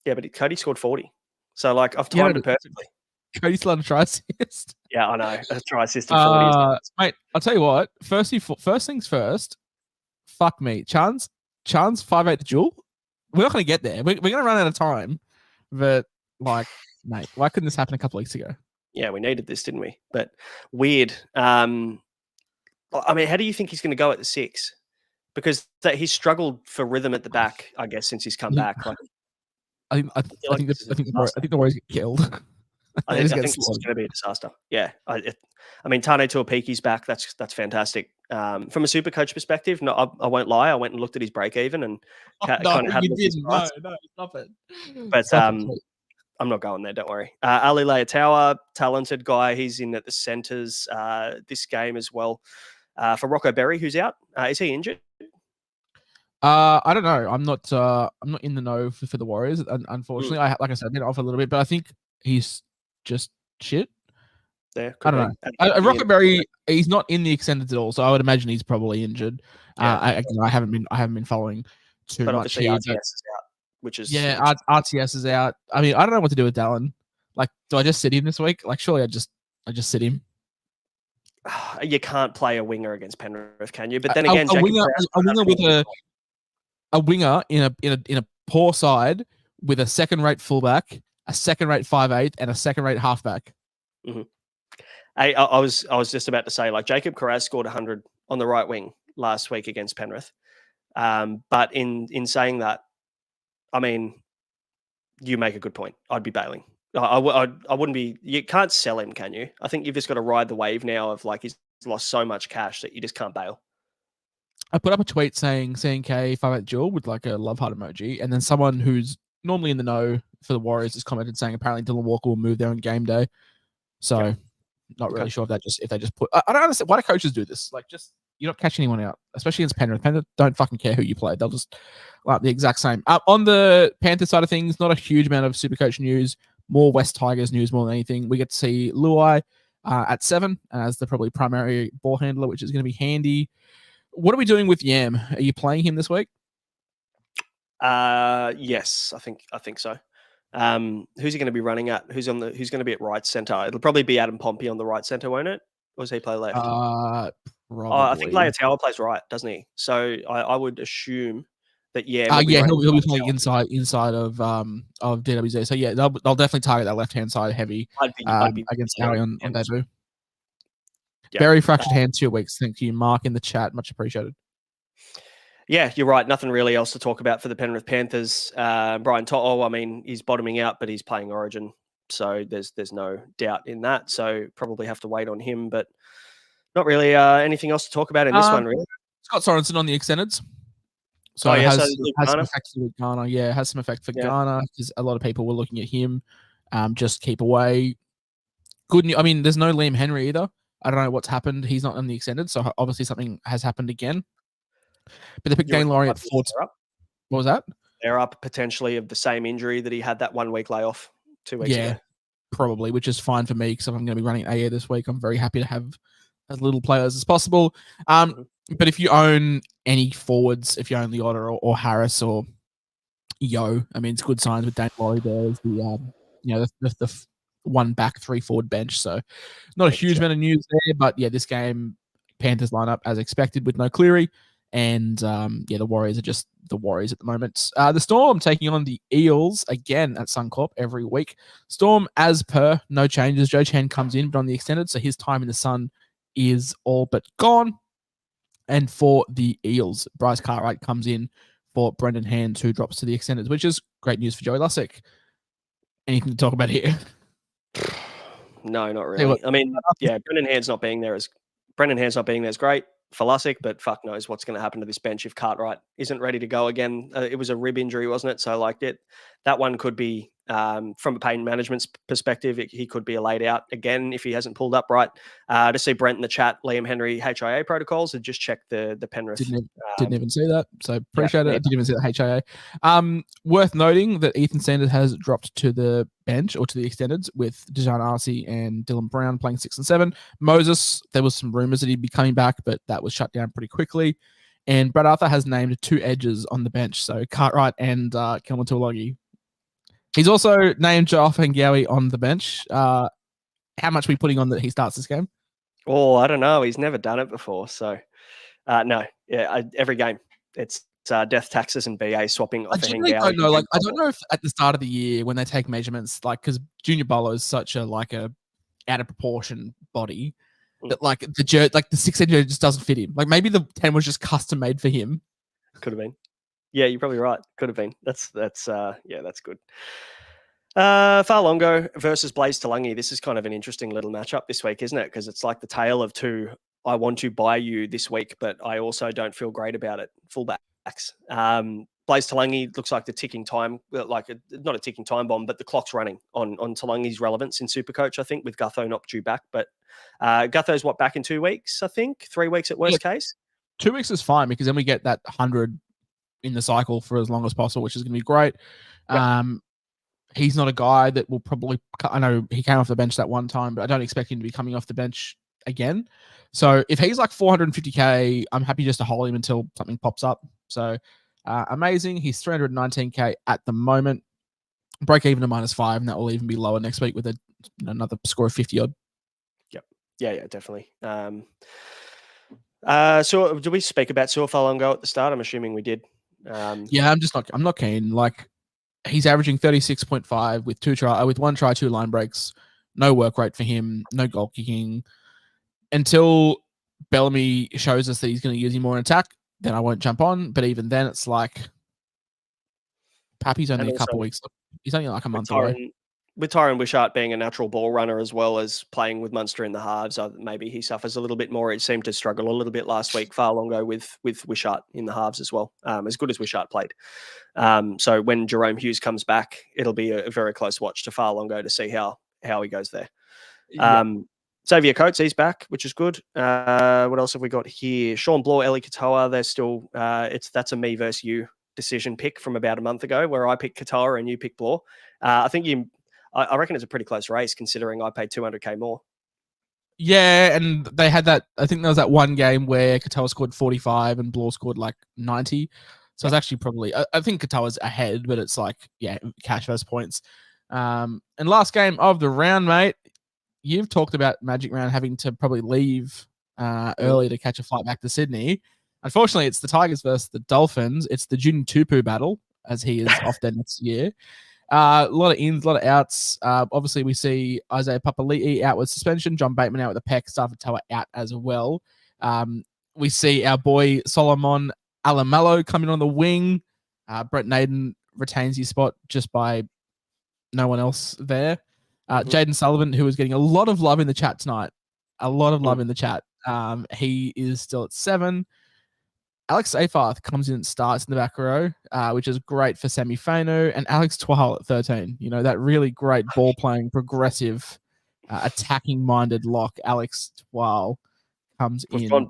S6: Yeah, but Cody scored 40. So, like, I've timed it perfectly.
S4: Cody still had a try assist.
S6: Yeah, I know. A try assist in 40.
S4: Mate, I'll tell you what. First things first. Fuck me. Chance 5'8" to Jewel. We're not going to get there. We're going to run out of time. But, like, mate, why couldn't this happen a couple of weeks ago?
S6: Yeah, we needed this, didn't we? But weird. I mean, how do you think he's going to go at the 6? Because he's struggled for rhythm at the back, I guess, since he's come back. Like,
S4: I think the Warriors get killed.
S6: I think this is going to be a disaster. Yeah. I mean, Tane Tuapiki's back. That's fantastic. From a Supercoach perspective, no, I won't lie. I went and looked at his break even and kind of had a look.
S4: No, stop it.
S6: But I'm not going there. Don't worry. Ali Leotawa, talented guy. He's in at the centers this game as well. For Rocco Berry, who's out. Is he injured?
S4: I don't know. I'm not in the know for the Warriors. Unfortunately, like I said, I've been off a little bit, but I think he's just shit.
S6: Yeah,
S4: I don't know. Rocco Berry, he's not in the extended at all, so I would imagine he's probably injured. I haven't been following too much here.
S6: RTS is out, which is
S4: RTS is out. I mean, I don't know what to do with Dallin. Like, do I just sit him this week? Like, surely I just sit him.
S6: You can't play a winger against Penrith, can you? But then again, a
S4: winger in a poor side with a second-rate fullback, a second-rate 5'8", and a second-rate halfback.
S6: Mm-hmm. I was just about to say, like, Jacob Carras scored 100 on the right wing last week against Penrith. But in saying that, I mean, you make a good point. I'd be bailing. I wouldn't be. You can't sell him, can you? I think you've just got to ride the wave now of like he's lost so much cash that you just can't bail.
S4: I put up a tweet saying CNK 5 duel with like a love heart emoji, and then someone who's normally in the know for the Warriors has commented saying apparently Dylan Walker will move there on game day. So
S6: Okay.
S4: not really sure if they just put. I don't understand why do coaches do this. Like, just you're not catching anyone out, especially against Penrith. Penrith don't fucking care who you play; they'll just like the exact same. On the Panther side of things, not a huge amount of Supercoach news. More West Tigers news more than anything. We get to see Luai at 7 as the probably primary ball handler, which is going to be handy. What are we doing with Yam? Are you playing him this week?
S6: Yes, I think so. Who's he going to be running at? Who's going to be at right center? It'll probably be Adam Pompey on the right center, won't it? Or does he play left?
S4: Probably.
S6: I think Leotower plays right, doesn't he? So I would assume that
S4: he'll be playing inside of DWZ. So yeah, they'll definitely target that left hand side heavy. I'd be against Harry on debut. Yeah. Very fractured hand 2 weeks. Thank you, Mark, in the chat. Much appreciated.
S6: Yeah, you're right. Nothing really else to talk about for the Penrith Panthers. Brian To'o, I mean, he's bottoming out, but he's playing Origin, so there's no doubt in that. So probably have to wait on him, but not really anything else to talk about in this one, really.
S4: Scott Sorensen on the extendeds. So it has some effect for Ghana. Yeah, it has some effect for Ghana because a lot of people were looking at him. Just keep away. Good news. I mean, there's no Liam Henry either. I don't know what's happened. He's not on the extended, so obviously something has happened again. But they picked Dane Laurie at 4. What was that?
S6: They're up potentially of the same injury that he had that 1 week layoff 2 weeks ago.
S4: Probably, which is fine for me because if I'm going to be running AA this week, I'm very happy to have as little players as possible. But if you own any forwards, if you own Leota or Harris or Yo, I mean, it's good signs with Dane Laurie there. The 1 back 3 forward bench. So not a huge amount of news there, but yeah, this game, Panthers line up as expected with no Cleary. And the Warriors are just the Warriors at the moment. The Storm taking on the Eels again at Suncorp every week. Storm, as per, no changes. Joe Chan comes in, but on the extended, so his time in the sun is all but gone. And for the Eels, Bryce Cartwright comes in for Brendan Hands, who drops to the extended, which is great news for Joey Lussick. Anything to talk about here?
S6: No, not really. I mean, Brendan Hands not being there is great for Lussick, but fuck knows what's going to happen to this bench if Cartwright isn't ready to go again. It was a rib injury, wasn't it? So like that one could be from a pain management perspective, he could be laid out again if he hasn't pulled up right. To see Brent in the chat, Liam Henry HIA protocols, and just check the Penrith.
S4: Didn't even see that, so appreciate it. I didn't even see the HIA. Worth noting that Ethan Sanders has dropped to the bench or to the extendeds with Dejan Arce and Dylan Brown playing 6 and 7. Moses, there was some rumors that he'd be coming back, but that was shut down pretty quickly. And Brad Arthur has named 2 edges on the bench, so Cartwright and Kelman Tuilagi. He's also named Joff Hengawi on the bench. How much are we putting on that he starts this game?
S6: Oh, I don't know. He's never done it before. So, no. Yeah, every game. It's death taxes and BA swapping off Hengawi.
S4: I don't know if at the start of the year when they take measurements, like, because Junior Bolo is such a out of proportion body that like the 6 inch just doesn't fit him. Like maybe the 10 was just custom made for him.
S6: Could have been. Yeah, you're probably right. Could have been. That's good. Farlongo versus Blaze Talangi. This is kind of an interesting little matchup this week, isn't it? Because it's like the tale of 2. I want to buy you this week, but I also don't feel great about it. Fullbacks. Blaze Talangi looks like the ticking time, not a ticking time bomb, but the clock's running on Talangi's relevance in Supercoach, I think, with Gutho not due back. But Gutho's back in 2 weeks, I think? 3 weeks at worst case?
S4: 2 weeks is fine because then we get that 100 in the cycle for as long as possible, which is going to be great. Yep. He's not a guy that will probably, I know he came off the bench that one time, but I don't expect him to be coming off the bench again. So if he's like 450k, I'm happy just to hold him until something pops up. So amazing. He's 319k at the moment. Break even to -5, and that will even be lower next week with another score of 50 odd.
S6: Yep. Yeah, definitely. So did we speak about Suafalongo at the start? I'm assuming we did.
S4: I'm not keen. Like, he's averaging 36.5 with 1 try, 2 line breaks, no work rate for him, no goal kicking. Until Bellamy shows us that he's going to use him more in attack, then I won't jump on. But even then, it's like Pappy's only a couple weeks. He's only like a month away.
S6: With Tyron Wishart being a natural ball runner as well as playing with Munster in the halves, maybe he suffers a little bit more. It seemed to struggle a little bit last week, far longer with Wishart in the halves as well, as good as Wishart played. So when Jerome Hughes comes back, it'll be a very close watch to Farlongo to see how he goes there. Xavier Coates, he's back, which is good. What else have we got here? Sean Bloor, Ellie Katoa, they're still, that's a me versus you decision pick from about a month ago where I picked Katoa and you picked Bloor. I reckon it's a pretty close race considering I paid $200K more.
S4: Yeah, and they had that. I think there was that one game where Katoa scored 45 and Bloor scored like 90. So it's actually probably, I think Katoa's ahead, but it's like, cash versus points. And last game of the round, mate, you've talked about Magic Round having to probably leave early to catch a flight back to Sydney. Unfortunately, it's the Tigers versus the Dolphins. It's the June Tupu battle, as he is off there next year. A lot of ins, a lot of outs. Obviously, we see Isaiah Papali'i out with suspension, John Bateman out with a pec, Starfatoa out as well. We see our boy Solomon Alamalo coming on the wing. Brett Naden retains his spot just by no one else there. Jaden Sullivan, who is getting a lot of love in the chat tonight. A lot of love in the chat. He is still at 7. Alex Afarth comes in and starts in the back row, which is great for Semi Fainu, and Alex Twal at 13. You know, that really great ball-playing, progressive, attacking-minded lock. Alex Twal comes in.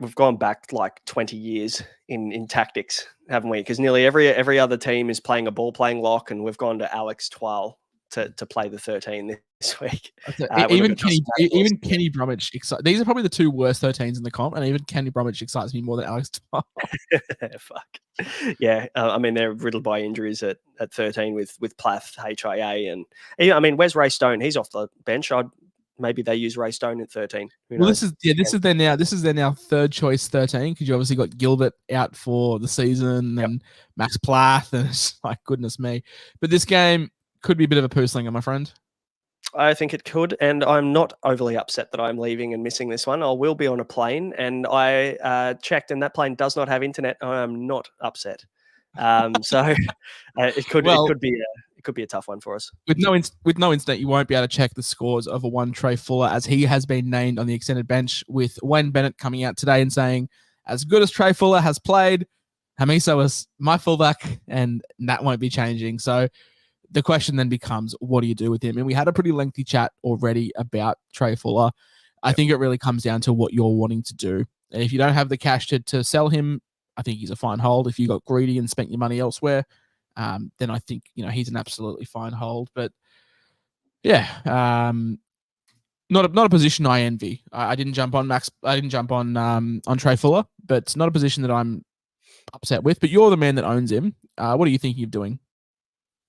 S6: We've gone back like 20 years in tactics, haven't we? Because nearly every other team is playing a ball-playing lock, and we've gone to Alex Twal to play the 13 this week.
S4: Even Kenny Bromwich excites. These are probably the two worst 13s in the comp, and even Kenny Bromwich excites me more than Alex Twal.
S6: Fuck. Yeah, I mean, they're riddled by injuries at 13 with Plath, HIA, and where's Ray Stone? He's off the bench. Maybe they use Ray Stone at 13.
S4: Well, this is their now third choice 13 because you obviously got Gilbert out for the season and Max Plath, and it's like goodness me. But this game could be a bit of a poo slinger, my friend.
S6: I think it could, and I'm not overly upset that I'm leaving and missing this one. I will be on a plane, and I checked, and that plane does not have internet. I am not upset. So it could be a tough one for us.
S4: With no internet, you won't be able to check the scores of a one Trey Fuller, as he has been named on the extended bench, with Wayne Bennett coming out today and saying, as good as Trey Fuller has played, Hamiso was my fullback, and that won't be changing. So the question then becomes, what do you do with him? And we had a pretty lengthy chat already about Trey Fuller. I think it really comes down to what you're wanting to do. And if you don't have the cash to sell him, I think he's a fine hold. If you got greedy and spent your money elsewhere, then I think he's an absolutely fine hold. But not a position I envy. I didn't jump on Max. I didn't jump on Trey Fuller, but it's not a position that I'm upset with. But you're the man that owns him. What are you thinking of doing?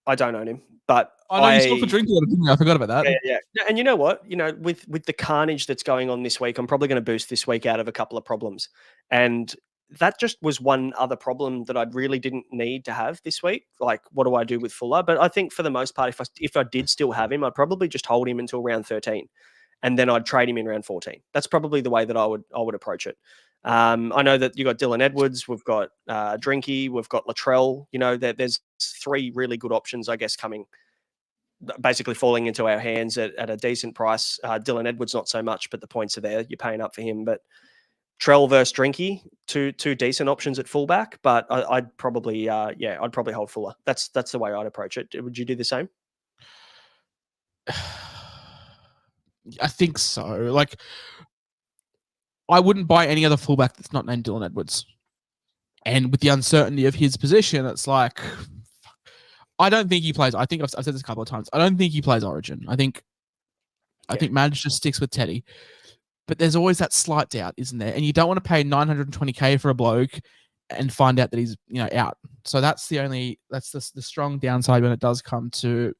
S6: I don't own him, but
S4: you stopped for drinking. I forgot about that.
S6: Yeah. And you know what? With the carnage that's going on this week, I'm probably going to boost this week out of a couple of problems. And that just was one other problem that I really didn't need to have this week. Like, what do I do with Fuller? But I think for the most part, if I did still have him, I'd probably just hold him until round 13, and then I'd trade him in round 14. That's probably the way that I would approach it. I know that you got Dylan Edwards, we've got Drinky, we've got Latrell. There's 3 really good options, I guess, coming, basically falling into our hands at a decent price. Dylan Edwards not so much, but the points are there. You're paying up for him. But Trell versus Drinky, two decent options at fullback. But I'd probably hold Fuller. That's the way I'd approach it. Would you do the same?
S4: I think so. Like, I wouldn't buy any other fullback that's not named Dylan Edwards. And with the uncertainty of his position, it's like, I don't think he plays. I think I've said this a couple of times. I don't think he plays Origin. I think Madge just sticks with Teddy. But there's always that slight doubt, isn't there? And you don't want to pay $920K for a bloke and find out that he's out. So that's the strong downside when it does come to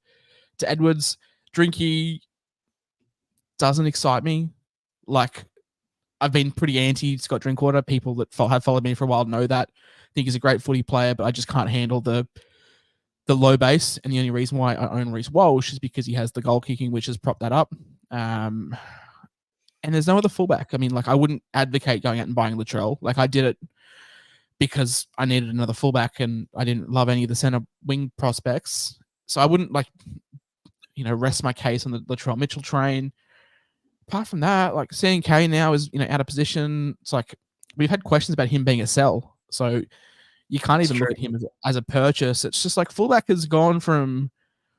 S4: Edwards. Drinky doesn't excite me. Like, I've been pretty anti Scott Drinkwater. People that have followed me for a while know that. I think he's a great footy player, but I just can't handle the the low base, and the only reason why I own Reece Walsh is because he has the goal kicking, which has propped that up. And there's no other fullback. I mean, like, I wouldn't advocate going out and buying Latrell. Like, I did it because I needed another fullback and I didn't love any of the center wing prospects. So I wouldn't, like, rest my case on the Latrell Mitchell train. Apart from that, like, CNK now is, out of position. It's like, we've had questions about him being a sell. So you can't even look at him as a purchase. It's just like fullback has gone from,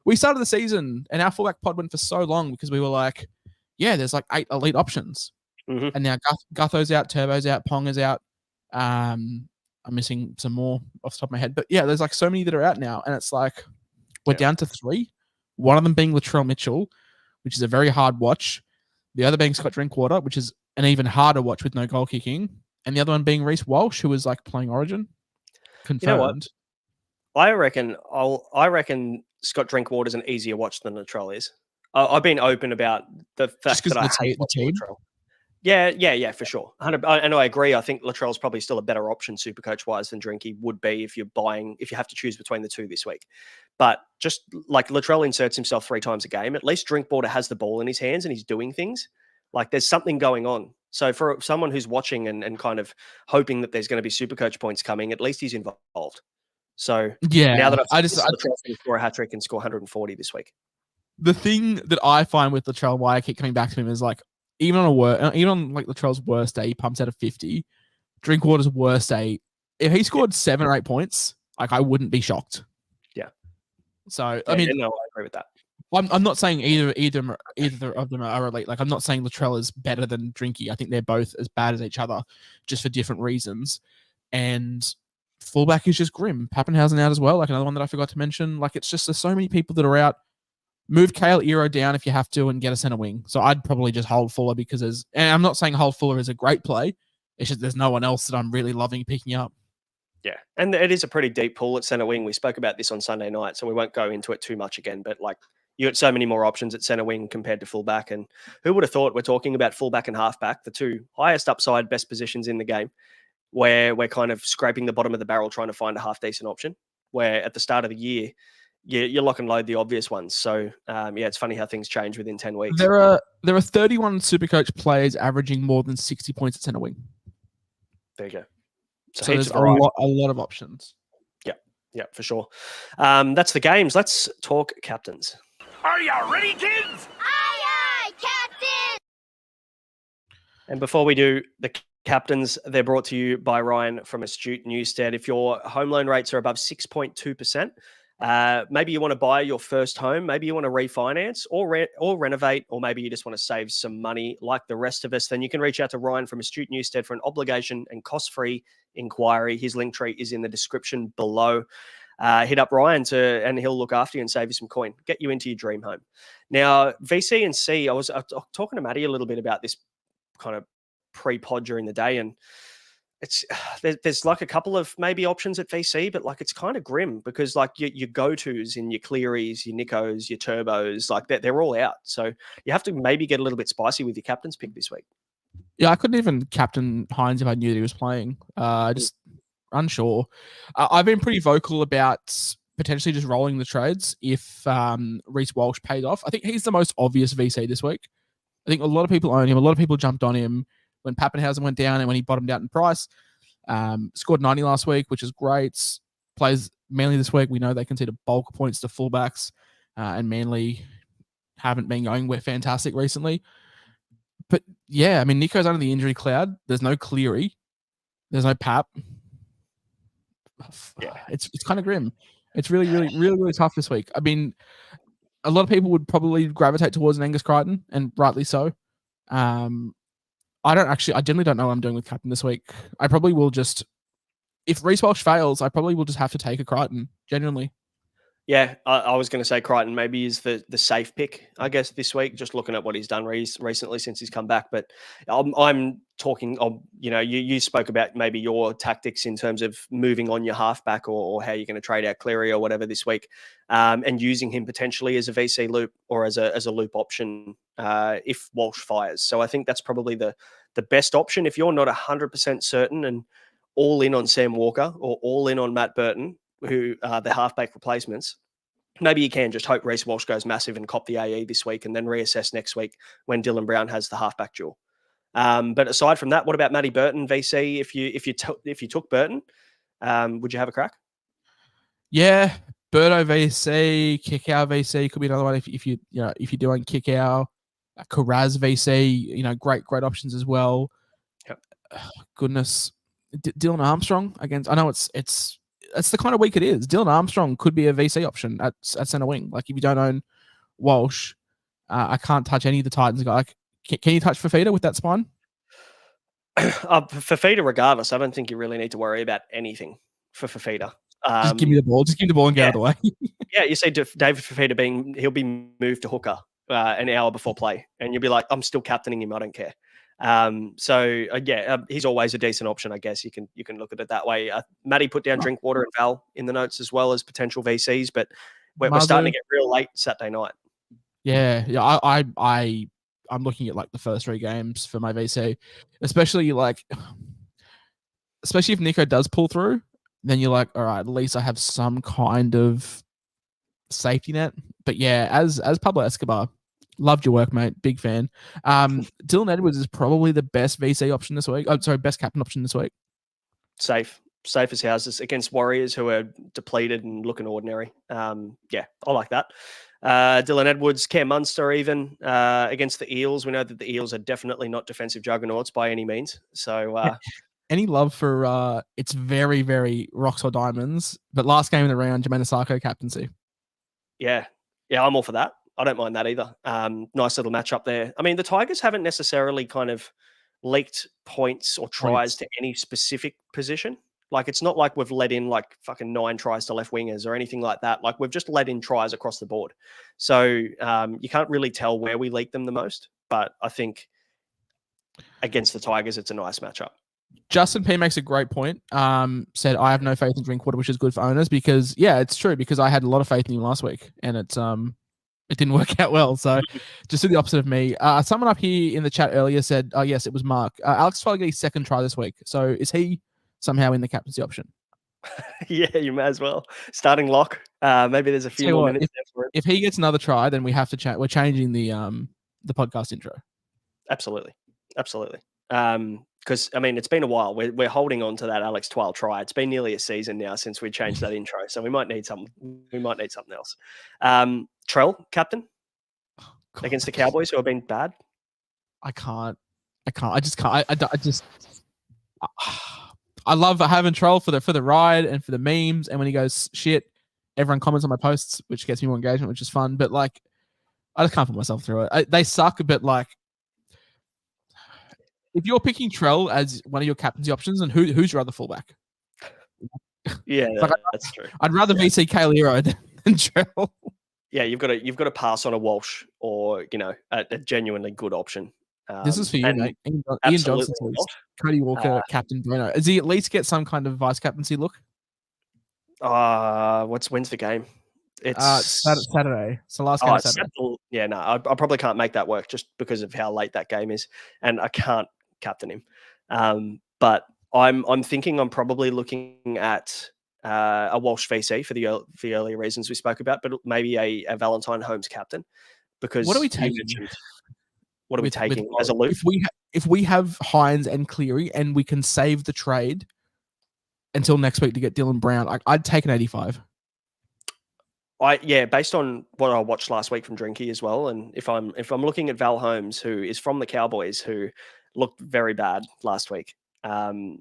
S4: we started the season and our fullback pod went for so long because we were like, yeah, there's like 8 elite options.
S6: Mm-hmm.
S4: And now Gutho's out, Turbo's out, Pong is out. I'm missing some more off the top of my head. But yeah, there's like so many that are out now. And it's like, we're down to 3. One of them being Latrell Mitchell, which is a very hard watch. The other being Scott Drinkwater, which is an even harder watch with no goal kicking. And the other one being Reece Walsh, who was like playing Origin. Confirmed.
S6: You know what? I reckon Scott Drinkwater's an easier watch than Latrell is. I've been open about the fact that I hate Latrell. Yeah, for sure. 100, and I agree. I think Latrell's probably still a better option Supercoach wise than Drinky would be if you have to choose between the two this week. But just like Latrell inserts himself 3 times a game, at least Drinkwater has the ball in his hands and he's doing things. Like there's something going on. So for someone who's watching and kind of hoping that there's going to be Supercoach points coming, at least he's involved. So now that I just score a hat trick and score 140 this week.
S4: The thing that I find with Latrell, why I keep coming back to him, is like even on like Latrell's worst day, he pumps out a 50. Drinkwater's worst day, if he scored 7 or 8 points, like I wouldn't be shocked.
S6: Yeah.
S4: So I mean,
S6: no, I agree with that.
S4: I'm not saying either of them are elite. Like I'm not saying Latrell is better than Drinky. I think they're both as bad as each other, just for different reasons. And fullback is just grim. Pappenhausen out as well, like another one that I forgot to mention. Like it's just there's so many people that are out. Move Kale Eero down if you have to and get a center wing. So I'd probably just hold Fuller and I'm not saying hold Fuller is a great play. It's just there's no one else that I'm really loving picking up.
S6: Yeah, and it is a pretty deep pool at center wing. We spoke about this on Sunday night, so we won't go into it too much again. But like you got so many more options at center wing compared to fullback. And who would have thought we're talking about fullback and halfback, the 2 highest upside, best positions in the game, where we're kind of scraping the bottom of the barrel trying to find a half decent option. Where at the start of the year, you lock and load the obvious ones. So it's funny how things change within 10 weeks.
S4: There are 31 Supercoach players averaging more than 60 points at center wing.
S6: There you go.
S4: So there's a lot of options.
S6: Yeah, for sure. That's the games. Let's talk captains.
S1: Are you ready, kids?
S8: Aye, Captain!
S6: And before we do the captains, they're brought to you by Ryan from Astute Newstead. If your home loan rates are above 6.2%, maybe you want to buy your first home, maybe you want to refinance or renovate, or maybe you just want to save some money like the rest of us, then you can reach out to Ryan from Astute Newstead for an obligation and cost-free inquiry. His link tree is in the description below. Hit up Ryan and he'll look after you and save you some coin, get you into your dream home. Now, VC and C, I was talking to Maddie a little bit about this kind of pre-pod during the day, and there's like a couple of maybe options at VC, but like it's kind of grim because like your go-tos in your Clearys, your Nicos, your Turbos, like they're all out. So you have to maybe get a little bit spicy with your captain's pick this week.
S4: Yeah, I couldn't even captain Hines if I knew that he was playing. Just unsure. I've been pretty vocal about potentially just rolling the trades if Reece Walsh pays off. I think he's the most obvious VC this week. I think a lot of people own him. A lot of people jumped on him when Pappenhausen went down and when he bottomed out in price. Scored 90 last week, which is great. Plays Manly this week. We know they concede a bulk of points to fullbacks, and Manly haven't been going fantastic recently. But yeah, I mean, Nico's under the injury cloud. There's no Cleary. There's no Pap. Yeah, it's kind of grim. It's really tough this week. I mean, a lot of people would probably gravitate towards an Angus Crichton, and rightly so. I generally don't know what I'm doing with captain this week. I probably will just, if Reece Walsh fails, I probably will just have to take a Crichton, genuinely.
S6: Yeah, I was going to say Crichton maybe is the safe pick, I guess, this week, just looking at what he's done recently since he's come back. But I'm talking, you spoke about maybe your tactics in terms of moving on your halfback or how you're going to trade out Cleary or whatever this week, and using him potentially as a VC loop or as a loop option if Walsh fires. So I think that's probably the best option. If you're not 100% certain and all in on Sam Walker or all in on Matt Burton, who are the halfback replacements, maybe you can just hope Reece Walsh goes massive and cop the AE this week and then reassess next week when Dylan Brown has the halfback duel. But aside from that, what about Matty Burton VC? If you took Burton, would you have a crack?
S4: Yeah, Birdo VC, Kickow VC could be another one if you're doing Kickow, Karaz VC, great options as well.
S6: Yep.
S4: Goodness, Dylan Armstrong against. I know it's the kind of week it is. Dylan Armstrong could be a VC option at center wing. Like if you don't own Walsh, I can't touch any of the Titans guy. Can you touch Fafita with that spine?
S6: Fafita, regardless, I don't think you really need to worry about anything for Fafita.
S4: Just give me the ball. Just give me the ball and get out of the way.
S6: Yeah, you see David Fafita he'll be moved to hooker an hour before play, and you'll be like, I'm still captaining him. I don't care. He's always a decent option. I guess you can look at it that way. Matty put down Drinkwater and Val in the notes as well as potential VCs, but we're starting to get real late Saturday night.
S4: Yeah. I'm looking at like the first 3 games for my VC, especially if Nico does pull through, then you're like, all right, at least I have some kind of safety net. But yeah, as Pablo Escobar, loved your work, mate. Big fan. Dylan Edwards is probably the best VC option this week. Best captain option this week. Safe
S6: as houses against Warriors who are depleted and looking ordinary. I like that. Dylan Edwards, Cam Munster even against the Eels. We know that the Eels are definitely not defensive juggernauts by any means. So
S4: any love for it's very, very rocks or diamonds, but last game in the round, Jermaine Asako captaincy.
S6: Yeah, I'm all for that. I don't mind that either. Nice little matchup there. I mean, the Tigers haven't necessarily kind of leaked points or tries to any specific position. Like, it's not like we've let in like fucking 9 tries to left wingers or anything like that. Like, we've just let in tries across the board. So you can't really tell where we leak them the most. But I think against the Tigers, it's a nice matchup.
S4: Justin P makes a great point. Said, I have no faith in Drinkwater, which is good for owners because, yeah, it's true because I had a lot of faith in him last week and it didn't work out well. So just do the opposite of me. Someone up here in the chat earlier said, oh, yes, it was Mark. Alex tried to get his second try this week. So is he somehow in the captaincy option?
S6: Yeah, you may as well. Starting lock. Maybe there's a few more minutes there for it.
S4: If he gets another try, then we have to chat. We're changing the podcast intro.
S6: Absolutely. Because, I mean, it's been a while. We're holding on to that Alex Twile try. It's been nearly a season now since we changed that intro. So we might need something. We might need something else. Trell, captain, against the Cowboys who have been bad.
S4: I just can't. I love having Trell for the ride and for the memes. And when he goes shit, everyone comments on my posts, which gets me more engagement, which is fun. But like, I just can't put myself through it. They suck, but like, if you're picking Trell as one of your captaincy options, then who's your other fullback?
S6: Yeah, that's true.
S4: I'd rather VC Kailero than Trell.
S6: Yeah, you've got to pass on a Walsh or a genuinely good option.
S4: This is for you, mate. Ian Johnson says Cody Walker, Captain Braino. Does he at least get some kind of vice captaincy look?
S6: When's the game? It's
S4: Saturday. It's the last game of Saturday.
S6: Yeah, no, I probably can't make that work just because of how late that game is, and I can't captain him. But I'm thinking I'm probably looking at a Walsh VC for the earlier reasons we spoke about, but maybe a Valentine Holmes captain. Because
S4: what are we taking?
S6: What are we taking as a loop?
S4: If we have Hines and Cleary and we can save the trade until next week to get Dylan Brown, I'd take an 85.
S6: Based on what I watched last week from Drinky as well, and if I'm looking at Val Holmes, who is from the Cowboys, who looked very bad last week. The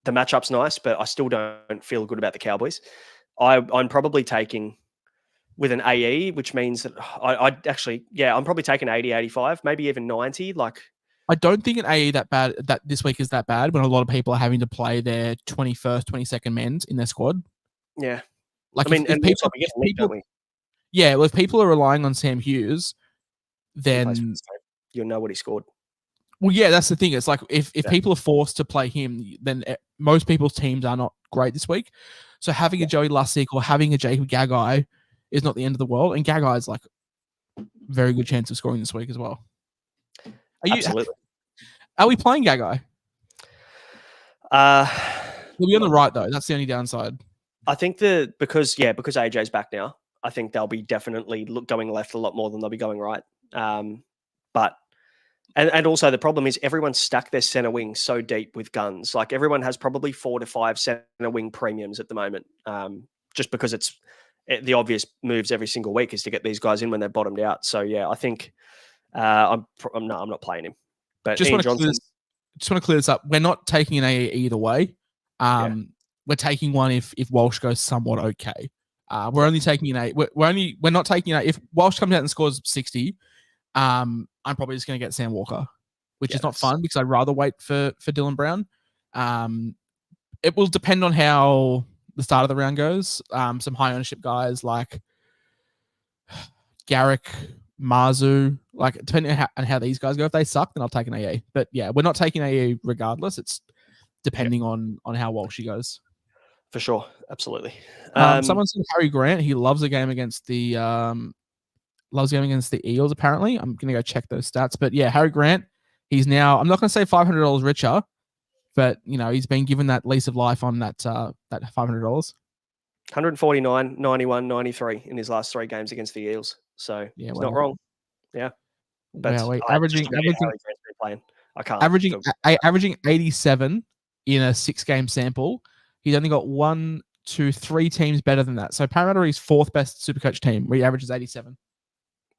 S6: matchup's nice, but I still don't feel good about the Cowboys. I'm probably taking with an AE, which means that I'm probably taking 80, 85, maybe even 90. Like,
S4: I don't think an AE that this week is that bad when a lot of people are having to play their 21st, 22nd men's in their squad.
S6: Yeah.
S4: Like, if people are relying on Sam Hughes, then
S6: you'll know what he scored.
S4: Well, yeah, that's the thing. It's like if people are forced to play him, then most people's teams are not great this week. So having a Joey Lussick or having a Jacob Gagai is not the end of the world. And Gagai is like very good chance of scoring this week as well.
S6: Absolutely.
S4: Are we playing Gagai?
S6: He'll
S4: be on the right though. That's the only downside.
S6: I think because AJ's back now, I think they'll be definitely going left a lot more than they'll be going right. But also the problem is everyone's stacked their center wing so deep with guns. Like everyone has probably 4 to 5 center wing premiums at the moment. Just because the obvious moves every single week is to get these guys in when they're bottomed out. So yeah, I think I'm not playing him. But
S4: Just
S6: Ian
S4: want to clear this up. We're not taking an AE either way. We're taking one if Walsh goes somewhat okay. We're only taking an 8. We're not taking an 8. If Walsh comes out and scores 60, I'm probably just going to get Sam Walker, which is not fun because I'd rather wait for Dylan Brown. It will depend on how the start of the round goes. Some high ownership guys like Garrick, Marzu, like depending on how these guys go. If they suck, then I'll take an AA. But yeah, we're not taking AA regardless. It's depending on how well she goes.
S6: For sure, absolutely.
S4: Someone said Harry Grant. He loves a game against the Eels. Apparently, I'm gonna go check those stats. But yeah, Harry Grant. He's now. I'm not gonna say $500 richer, but he's been given that lease of life on that $500.
S6: 149, 91, 93 in his last 3 games against the Eels. So he's not wrong. Yeah. But
S4: averaging averaging 87 in a 6-game sample. He's only got 1, 2, 3 teams better than that. So Parramatta is 4th best Supercoach team, where he averages 87.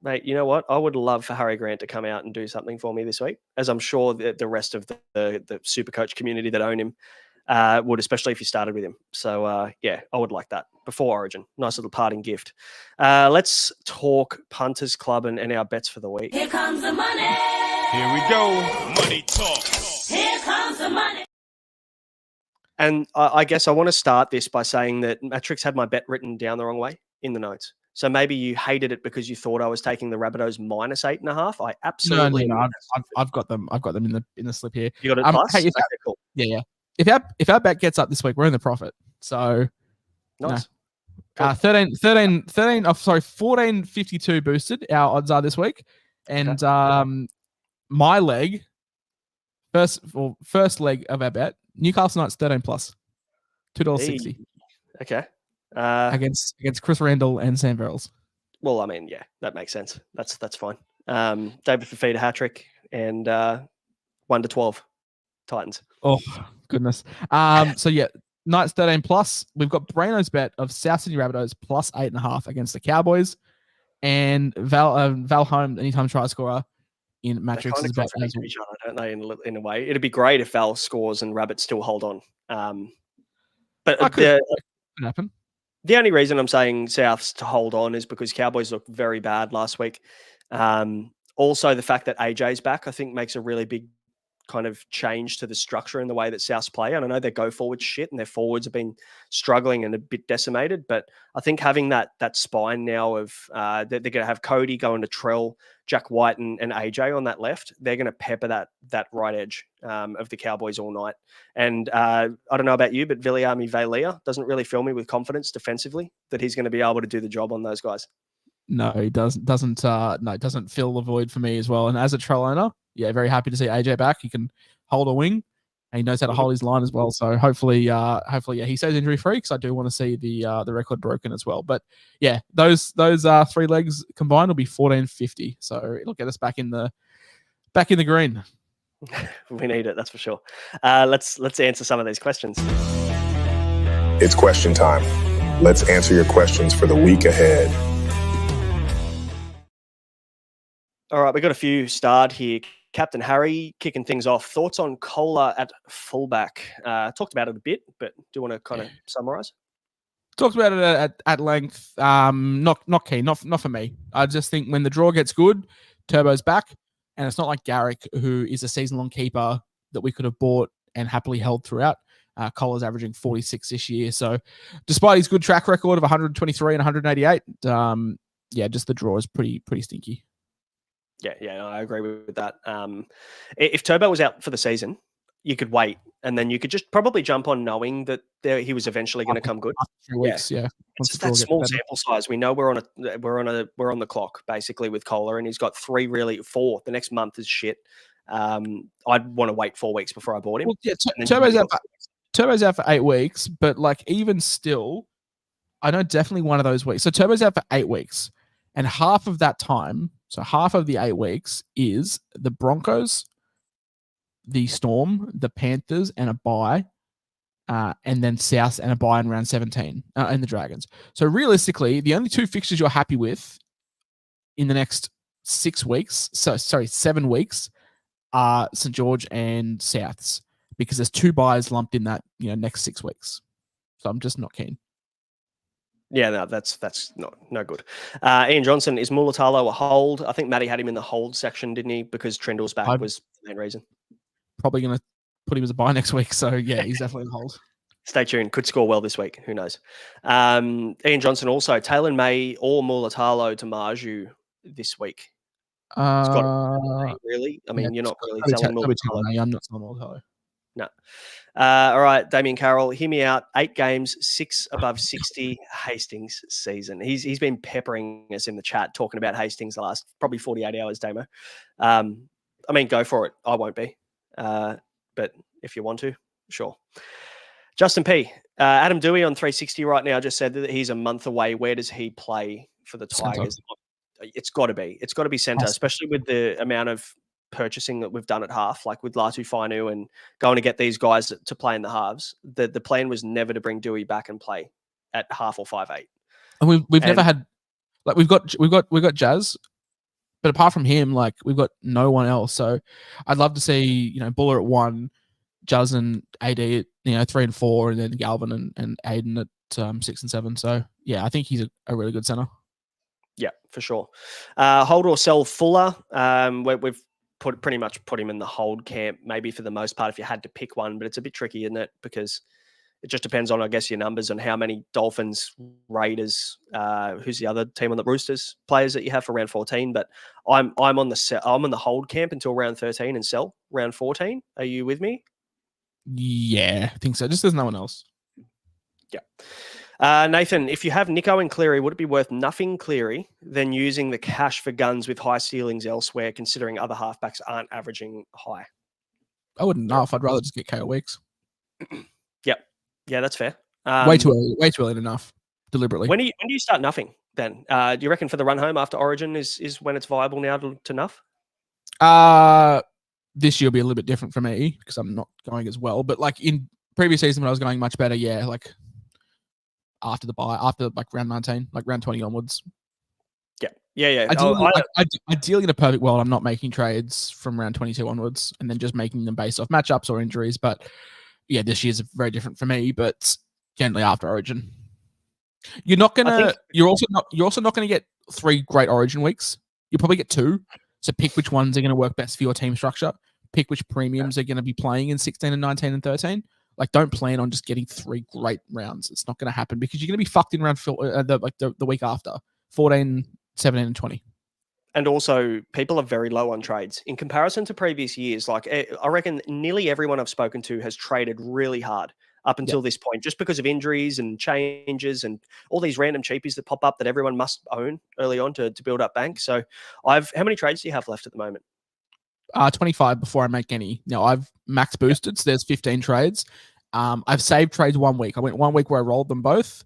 S6: Mate, you know what? I would love for Harry Grant to come out and do something for me this week, as I'm sure the rest of the Supercoach community that own him would, especially if you started with him. So, yeah, I would like that before Origin. Nice little parting gift. Let's talk Punters Club and our bets for the week.
S8: Here comes the money.
S2: Here we go. Money talk.
S8: Here comes the money.
S6: And I guess I want to start this by saying that Mattrix had my bet written down the wrong way in the notes. So maybe you hated it because you thought I was taking the Rabbitohs -8.5. I absolutely
S4: no. I've got them. I've got them in the slip here.
S6: You got it plus?
S4: Hey,
S6: Cool.
S4: Yeah. If our bet gets up this week, we're in the profit. So
S6: nice.
S4: No. 1452 boosted. Our odds are this week, and my leg, first leg of our bet, Newcastle Knights 13 plus, $2.60.
S6: Okay.
S4: Against Chris Randall and Sam Verrills.
S6: Well, I mean, yeah, that makes sense. That's fine. David Fafita hat-trick and 1-12 Titans.
S4: Oh goodness. So yeah, Knights 13 plus. We've got Braino's bet of South Sydney Rabbitohs plus 8.5 against the Cowboys, and Val Holmes anytime try scorer in Mattrix is bet as well.
S6: Each other, don't they? In a way, it'd be great if Val scores and Rabbits still hold on. But
S4: could happen.
S6: The only reason I'm saying Souths to hold on is because Cowboys looked very bad last week. Also, the fact that AJ's back, I think, makes a really big kind of change to the structure and the way that Souths play. And I know their go forward shit and their forwards have been struggling and a bit decimated, but I think having that spine now of they're going to have Cody going to Trell, Jack White and AJ on that left. They're going to pepper that right edge of the Cowboys all night. And I don't know about you, but Viliami Vailea doesn't really fill me with confidence defensively that he's going to be able to do the job on those guys.
S4: No, he doesn't fill the void for me as well. And as a Trell owner, yeah, very happy to see AJ back. He can hold a wing, and he knows how to hold his line as well. So hopefully, he stays injury free because I do want to see the record broken as well. But yeah, those 3 legs combined will be 1450. So it'll get us back in the green.
S6: We need it, that's for sure. Let's answer some of these questions.
S9: It's question time. Let's answer your questions for the week ahead.
S6: All right, we've got a few starred here. Captain Harry kicking things off. Thoughts on Kohler at fullback? Talked about it a bit, but do you want to kind of summarise?
S4: Talked about it at length. Not keen. Not for me. I just think when the draw gets good, Turbo's back, and it's not like Garrick, who is a season-long keeper that we could have bought and happily held throughout. Kohler's averaging 46 this year, so despite his good track record of 123 and 188, just the draw is pretty stinky.
S6: Yeah, I agree with that. If Turbo was out for the season, you could wait, and then you could just probably jump on knowing that he was eventually going to come good.
S4: 3 weeks, yeah.
S6: It's just that small sample size. We know we're on the clock basically with Kohler, and he's got 4. The next month is shit. I'd want to wait 4 weeks before I bought him.
S4: Well, yeah, Turbo's out for 8 weeks, but like even still, I know definitely one of those weeks. So Turbo's out for 8 weeks, and half of that time, so half of the 8 weeks is the Broncos, the Storm, the Panthers, and a bye, and then South and a bye in round 17, and the Dragons. So realistically, the only 2 fixtures you're happy with in the next 7 weeks, are St. George and Souths, because there's 2 byes lumped in that next 6 weeks. So I'm just not keen.
S6: Yeah, no, that's no good. Ian Johnson, is Mulatalo a hold? I think Matty had him in the hold section, didn't he? Because Trindle's back was the main reason.
S4: Probably going to put him as a bye next week. So yeah, he's definitely a hold.
S6: Stay tuned. Could score well this week. Who knows? Ian Johnson also, Taylor May or Mulatalo to Marju this week. It's got to be, really. I mean, you're not really selling Mulatalo.
S4: I'm not selling Mulatalo.
S6: No. All right, Damien Carroll, hear me out. 8 games, 6 above 60 Hastings season. He's been peppering us in the chat talking about Hastings the last probably 48 hours, Damo. I mean, go for it. I won't be. But if you want to, sure. Justin P. Adam Dewey on 360 right now just said that he's a month away. Where does he play for the Tigers? Center. It's got to be. It's got to be centre, especially with the amount of purchasing that we've done at half, like with Latu Fainu and going to get these guys to play in the halves. The plan was never to bring Dewey back and play at half or 5'8".
S4: And we've never had, like, we've got Jazz, but apart from him, like, we've got no one else. So I'd love to see Buller at 1, Jazz and AD at 3 and 4, and then Galvin and Aiden at 6 and 7. So yeah, I think he's a really good center. Yeah,
S6: for sure. Hold or sell Fuller. We've pretty much put him in the hold camp, maybe for the most part, if you had to pick one, but it's a bit tricky, isn't it? Because it just depends on, I guess, your numbers and how many Dolphins, Raiders, who's the other team on the Roosters players that you have for round 14. But I'm on the hold camp until round 13 and sell round 14. Are you with me?
S4: Yeah, I think so. Just there's no one else.
S6: Yeah. Nathan, if you have Nico and Cleary, would it be worth nothing Cleary than using the cash for guns with high ceilings elsewhere, considering other halfbacks aren't averaging high?
S4: I wouldn't know. I'd rather just get KO weeks.
S6: Yep. Yeah, that's fair.
S4: Way too early enough, deliberately.
S6: When do you start nothing then? Do you reckon for the run home after Origin is when it's viable now to nuff?
S4: This year will be a little bit different for me because I'm not going as well. But like in previous season when I was going much better, yeah, like after the bye, after like round 19, like round 20 onwards.
S6: Yeah.
S4: Ideally, in a perfect world, I'm not making trades from round 22 onwards and then just making them based off matchups or injuries. But yeah, this year's very different for me. But generally after Origin, you're also not gonna get 3 great Origin weeks. You'll probably get 2. So pick which ones are going to work best for your team structure. Pick which premiums are going to be playing in 16 and 19 and 13. Like, don't plan on just getting 3 great rounds. It's not going to happen because you're going to be fucked in round the week after 14, 17, and 20.
S6: And also, people are very low on trades in comparison to previous years. Like, I reckon nearly everyone I've spoken to has traded really hard up until this point, just because of injuries and changes and all these random cheapies that pop up that everyone must own early on to build up bank. So how many trades do you have left at the moment?
S4: 25 before I make any. Now I've max boosted, so there's 15 trades. I've saved trades 1 week. I went 1 week where I rolled them both.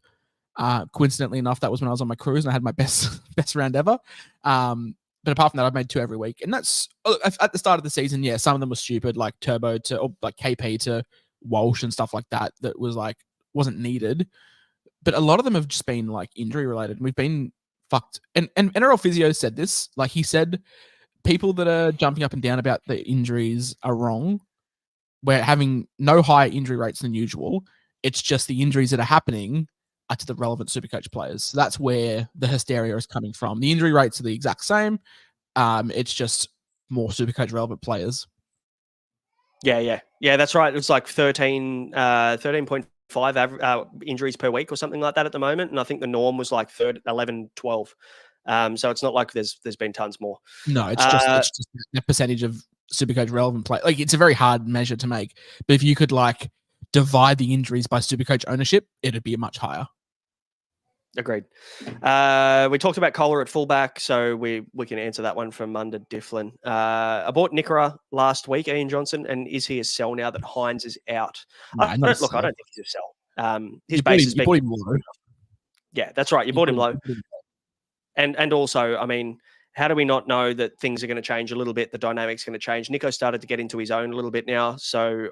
S4: Coincidentally enough, that was when I was on my cruise and I had my best round ever. But apart from that, I've made 2 every week. And that's at the start of the season. Yeah, some of them were stupid, like Turbo or like KP to Walsh and stuff like that was like wasn't needed, but a lot of them have just been like injury related and we've been fucked. And NRL Physio said this, like he said people that are jumping up and down about the injuries are wrong. We're having no higher injury rates than usual. It's just the injuries that are happening are to the relevant Supercoach players. So that's where the hysteria is coming from. The injury rates are the exact same. It's just more Supercoach relevant players.
S6: Yeah, that's right. It's like 13.5 injuries per week or something like that at the moment. And I think the norm was like 11, 12. So it's not like there's been tons more.
S4: No, it's just the percentage of Supercoach relevant play. Like, it's a very hard measure to make. But if you could like divide the injuries by Supercoach ownership, it'd be much higher.
S6: Agreed. We talked about Kohler at fullback, so we can answer that one from under Difflin. I bought Nickera last week, Ian Johnson, and is he a sell now that Hines is out? I don't think he's a sell. His base has been... Yeah, that's right. You bought him low. And also, I mean, how do we not know that things are going to change a little bit? The dynamic's going to change. Nico started to get into his own a little bit now. So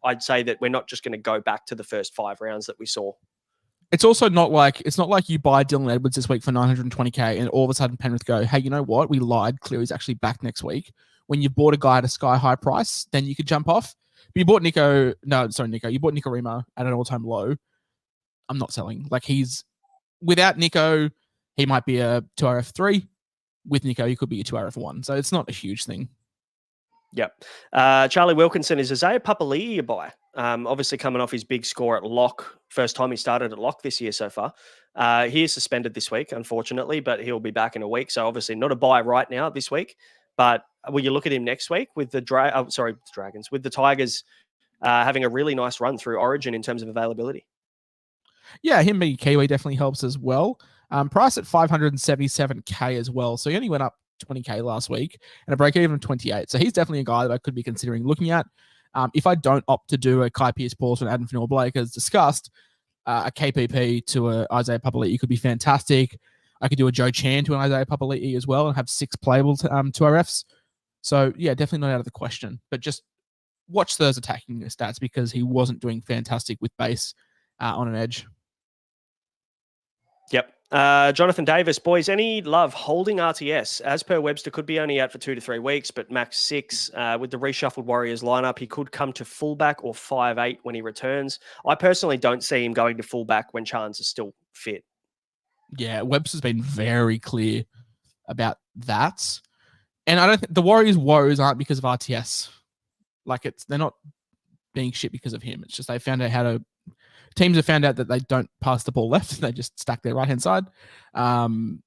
S6: I'd say that we're not just going to go back to the first 5 rounds that we saw.
S4: It's also not like you buy Dylan Edwards this week for 920K and all of a sudden Penrith go, hey, you know what? We lied. Cleary's actually back next week. When you bought a guy at a sky high price, then you could jump off. But you bought Nico. You bought Nico Rima at an all-time low. I'm not selling. Like, without Nico, he might be a 2RF3. With Nico, he could be a 2RF1. So it's not a huge thing.
S6: Yep. Charlie Wilkinson, is Isaiah Papali'i a buy? Obviously coming off his big score at lock. First time he started at lock this year so far. He is suspended this week, unfortunately, but he'll be back in a week. So obviously not a buy right now this week. But will you look at him next week with the Dragons, with the Tigers having a really nice run through Origin in terms of availability?
S4: Yeah, him being Kiwi definitely helps as well. Price at 577K as well. So he only went up 20K last week and a break even of 28. So he's definitely a guy that I could be considering looking at. If I don't opt to do a Kai Pearce-Paulson and Adam Fanua-Blake as discussed, a KPP to a Isaiah Papali'i could be fantastic. I could do a Joe Chan to an Isaiah Papali'i as well and have 6 playable 2RFs. So yeah, definitely not out of the question. But just watch those attacking stats because he wasn't doing fantastic with base on an edge.
S6: Yep. Jonathan Davis, boys, any love holding RTS? As per Webster, could be only out for 2 to 3 weeks, but max 6. With the reshuffled Warriors lineup, he could come to fullback or 5'8" when he returns. I personally don't see him going to fullback when Chance is still fit.
S4: Yeah, Webster's been very clear about that. And I don't think the Warriors' woes aren't because of RTS. Like, they're not being shit because of him. It's just they found out teams have found out that they don't pass the ball left. They just stack their right-hand side. No,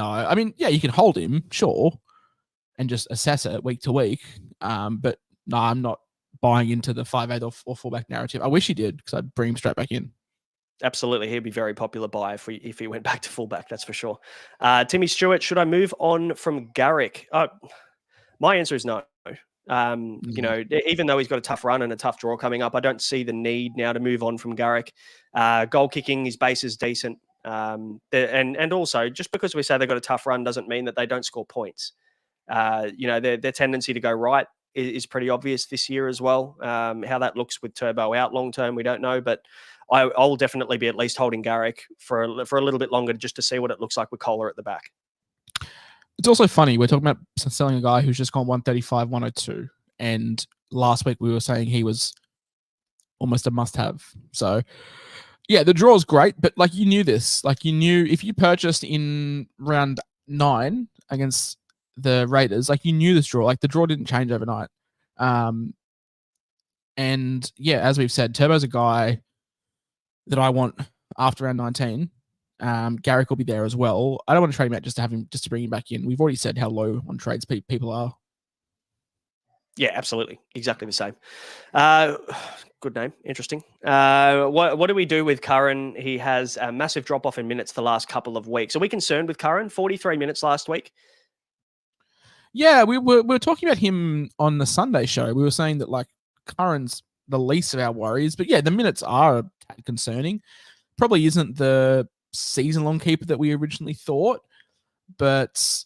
S4: I mean, yeah, you can hold him, sure, and just assess it week to week. But no, I'm not buying into the 5'8" or fullback narrative. I wish he did because I'd bring him straight back in.
S6: Absolutely. He'd be very popular buy if he went back to fullback, that's for sure. Timmy Stewart, should I move on from Garrick? My answer is no. You know, even though he's got a tough run and a tough draw coming up, I don't see the need now to move on from Garrick. Goal kicking, his base is decent. And also, just because we say they've got a tough run doesn't mean that they don't score points. You know, their tendency to go right is pretty obvious this year as well. How that looks with Turbo out long term, we don't know. But I'll definitely be at least holding Garrick for a little bit longer just to see what it looks like with Kohler at the back.
S4: It's also funny. We're talking about selling a guy who's just gone 135, 102. And last week we were saying he was almost a must-have. So, yeah, the draw is great. But, like, you knew this. Like, you knew if you purchased in round 9 against the Raiders, like, you knew this draw. Like, the draw didn't change overnight. And, yeah, as we've said, Turbo's a guy that I want after round 19. Garrick will be there as well. I don't want to trade him out just to bring him back in. We've already said how low on trades people are.
S6: Yeah, absolutely. Exactly the same. Good name. Interesting. What do we do with Curran? He has a massive drop-off in minutes the last couple of weeks. Are we concerned with Curran? 43 minutes last week.
S4: Yeah, we were talking about him on the Sunday show. We were saying that, like, Curran's the least of our worries. But, yeah, the minutes are concerning. Probably isn't the season-long keeper that we originally thought, but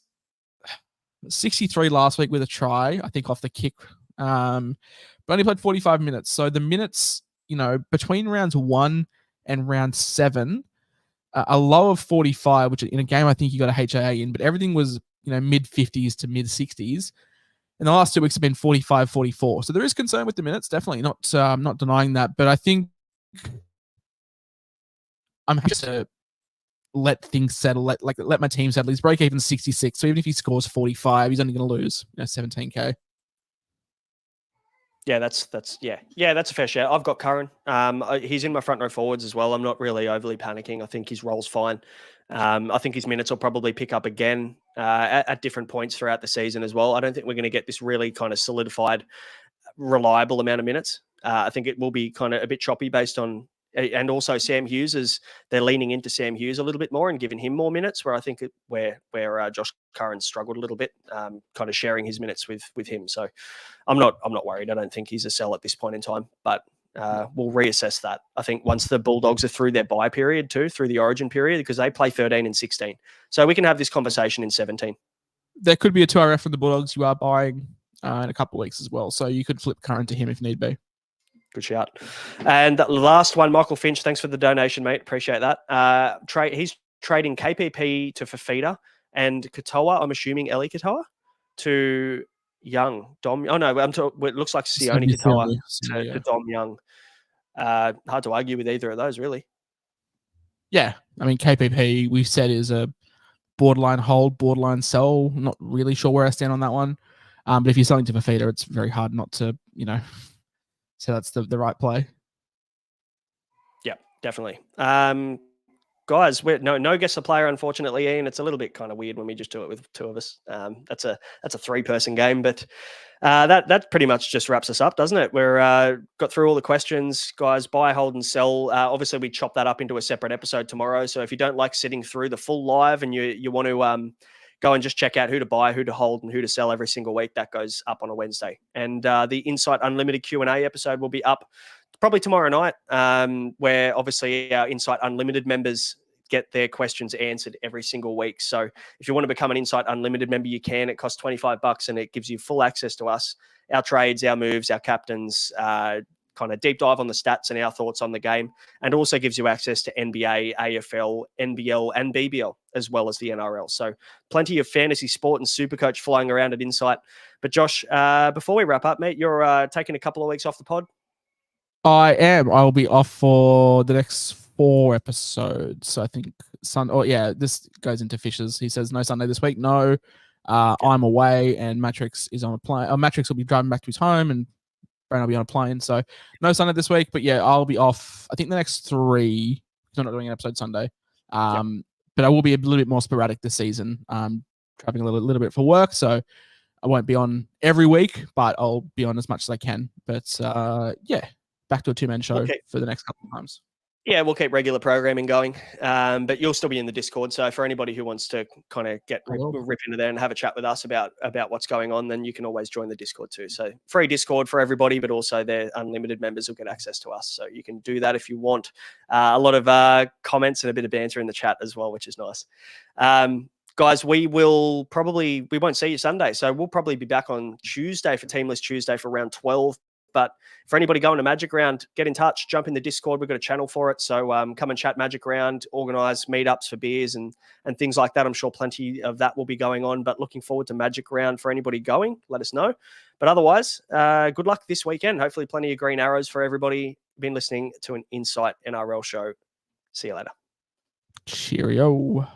S4: 63 last week with a try, I think, off the kick. But only played 45 minutes. So the minutes, you know, between rounds 1 and round 7, a low of 45, which in a game I think you got a HIA in, but everything was, you know, mid-50s to mid-60s. And the last 2 weeks have been 45, 44. So there is concern with the minutes, definitely. Not denying that. But I think I'm happy to let things settle, let my team settle. He's break even 66, so even if he scores 45, he's only going to lose 17K.
S6: Yeah, that's a fair share. I've got Curran. He's in my front row forwards as well. I'm not really overly panicking. I think his role's fine. I think his minutes will probably pick up again at different points throughout the season as well. I don't think we're going to get this really kind of solidified, reliable amount of minutes. I think it will be kind of a bit choppy based on. And also Sam Hughes, as they're leaning into Sam Hughes a little bit more and giving him more minutes, where I think where Josh Curran struggled a little bit, kind of sharing his minutes with him. So I'm not worried. I don't think he's a sell at this point in time, but we'll reassess that. I think once the Bulldogs are through their bye period too, through the Origin period, because they play 13 and 16. So we can have this conversation in 17.
S4: There could be a 2RF from the Bulldogs you are buying in a couple of weeks as well. So you could flip current to him if need be.
S6: Good shout. And the last one, Michael Finch, thanks for the donation, mate. Appreciate that. He's trading KPP to Fafita and Katoa, I'm assuming Eli Katoa, to Young. Dom. Oh, no, it looks like Sione Katoa to Dom Young. Hard to argue with either of those, really.
S4: Yeah. I mean, KPP, we said, is a borderline hold, borderline sell. Not really sure where I stand on that one. But if you're selling to Fafita, it's very hard not to, so that's the right play. Yeah,
S6: definitely. Guys, we're no guest supplier, unfortunately, Ian. It's a little bit kind of weird when we just do it with two of us. That's a 3-person game, but that pretty much just wraps us up, doesn't it? We're got through all the questions, guys. Buy, hold, and sell. Obviously, we chop that up into a separate episode tomorrow. So if you don't like sitting through the full live and you want to go and just check out who to buy, who to hold, and who to sell every single week, that goes up on a Wednesday. And the Insight Unlimited Q&A episode will be up probably tomorrow night, where obviously our Insight Unlimited members get their questions answered every single week. So if you want to become an Insight Unlimited member, you can. It costs $25 and it gives you full access to us, our trades, our moves, our captains, kind of deep dive on the stats and our thoughts on the game, and also gives you access to NBA, AFL, NBL, and BBL, as well as the NRL. So plenty of fantasy sport and Supercoach flying around at Insight. But Josh, before we wrap up, mate, you're taking a couple of weeks off the pod?
S4: I am. I'll be off for the next 4 episodes. I think this goes into Fishes. He says no Sunday this week. No, I'm away and Mattrix is on a plane. Mattrix will be driving back to his home and Braino will be on a plane. So no Sunday this week, but yeah, I'll be off. I think the next 3, because I'm not doing an episode Sunday. But I will be a little bit more sporadic this season. Traveling a little bit for work, so I won't be on every week, but I'll be on as much as I can. But back to a 2-man show for the next couple of times.
S6: Yeah, we'll keep regular programming going, but you'll still be in the Discord. So for anybody who wants to kind of rip into there and have a chat with us about what's going on, then you can always join the Discord too. So free Discord for everybody, but also their unlimited members will get access to us. So you can do that if you want. A lot of comments and a bit of banter in the chat as well, which is nice. Guys, we won't see you Sunday. So we'll probably be back on Tuesday for Teamless Tuesday for round 12. But for anybody going to Magic Round, get in touch, jump in the Discord. We've got a channel for it. So come and chat Magic Round, organise meetups for beers and things like that. I'm sure plenty of that will be going on. But looking forward to Magic Round for anybody going. Let us know. But otherwise, good luck this weekend. Hopefully plenty of green arrows for everybody. Been listening to an Insight NRL show. See you later.
S4: Cheerio.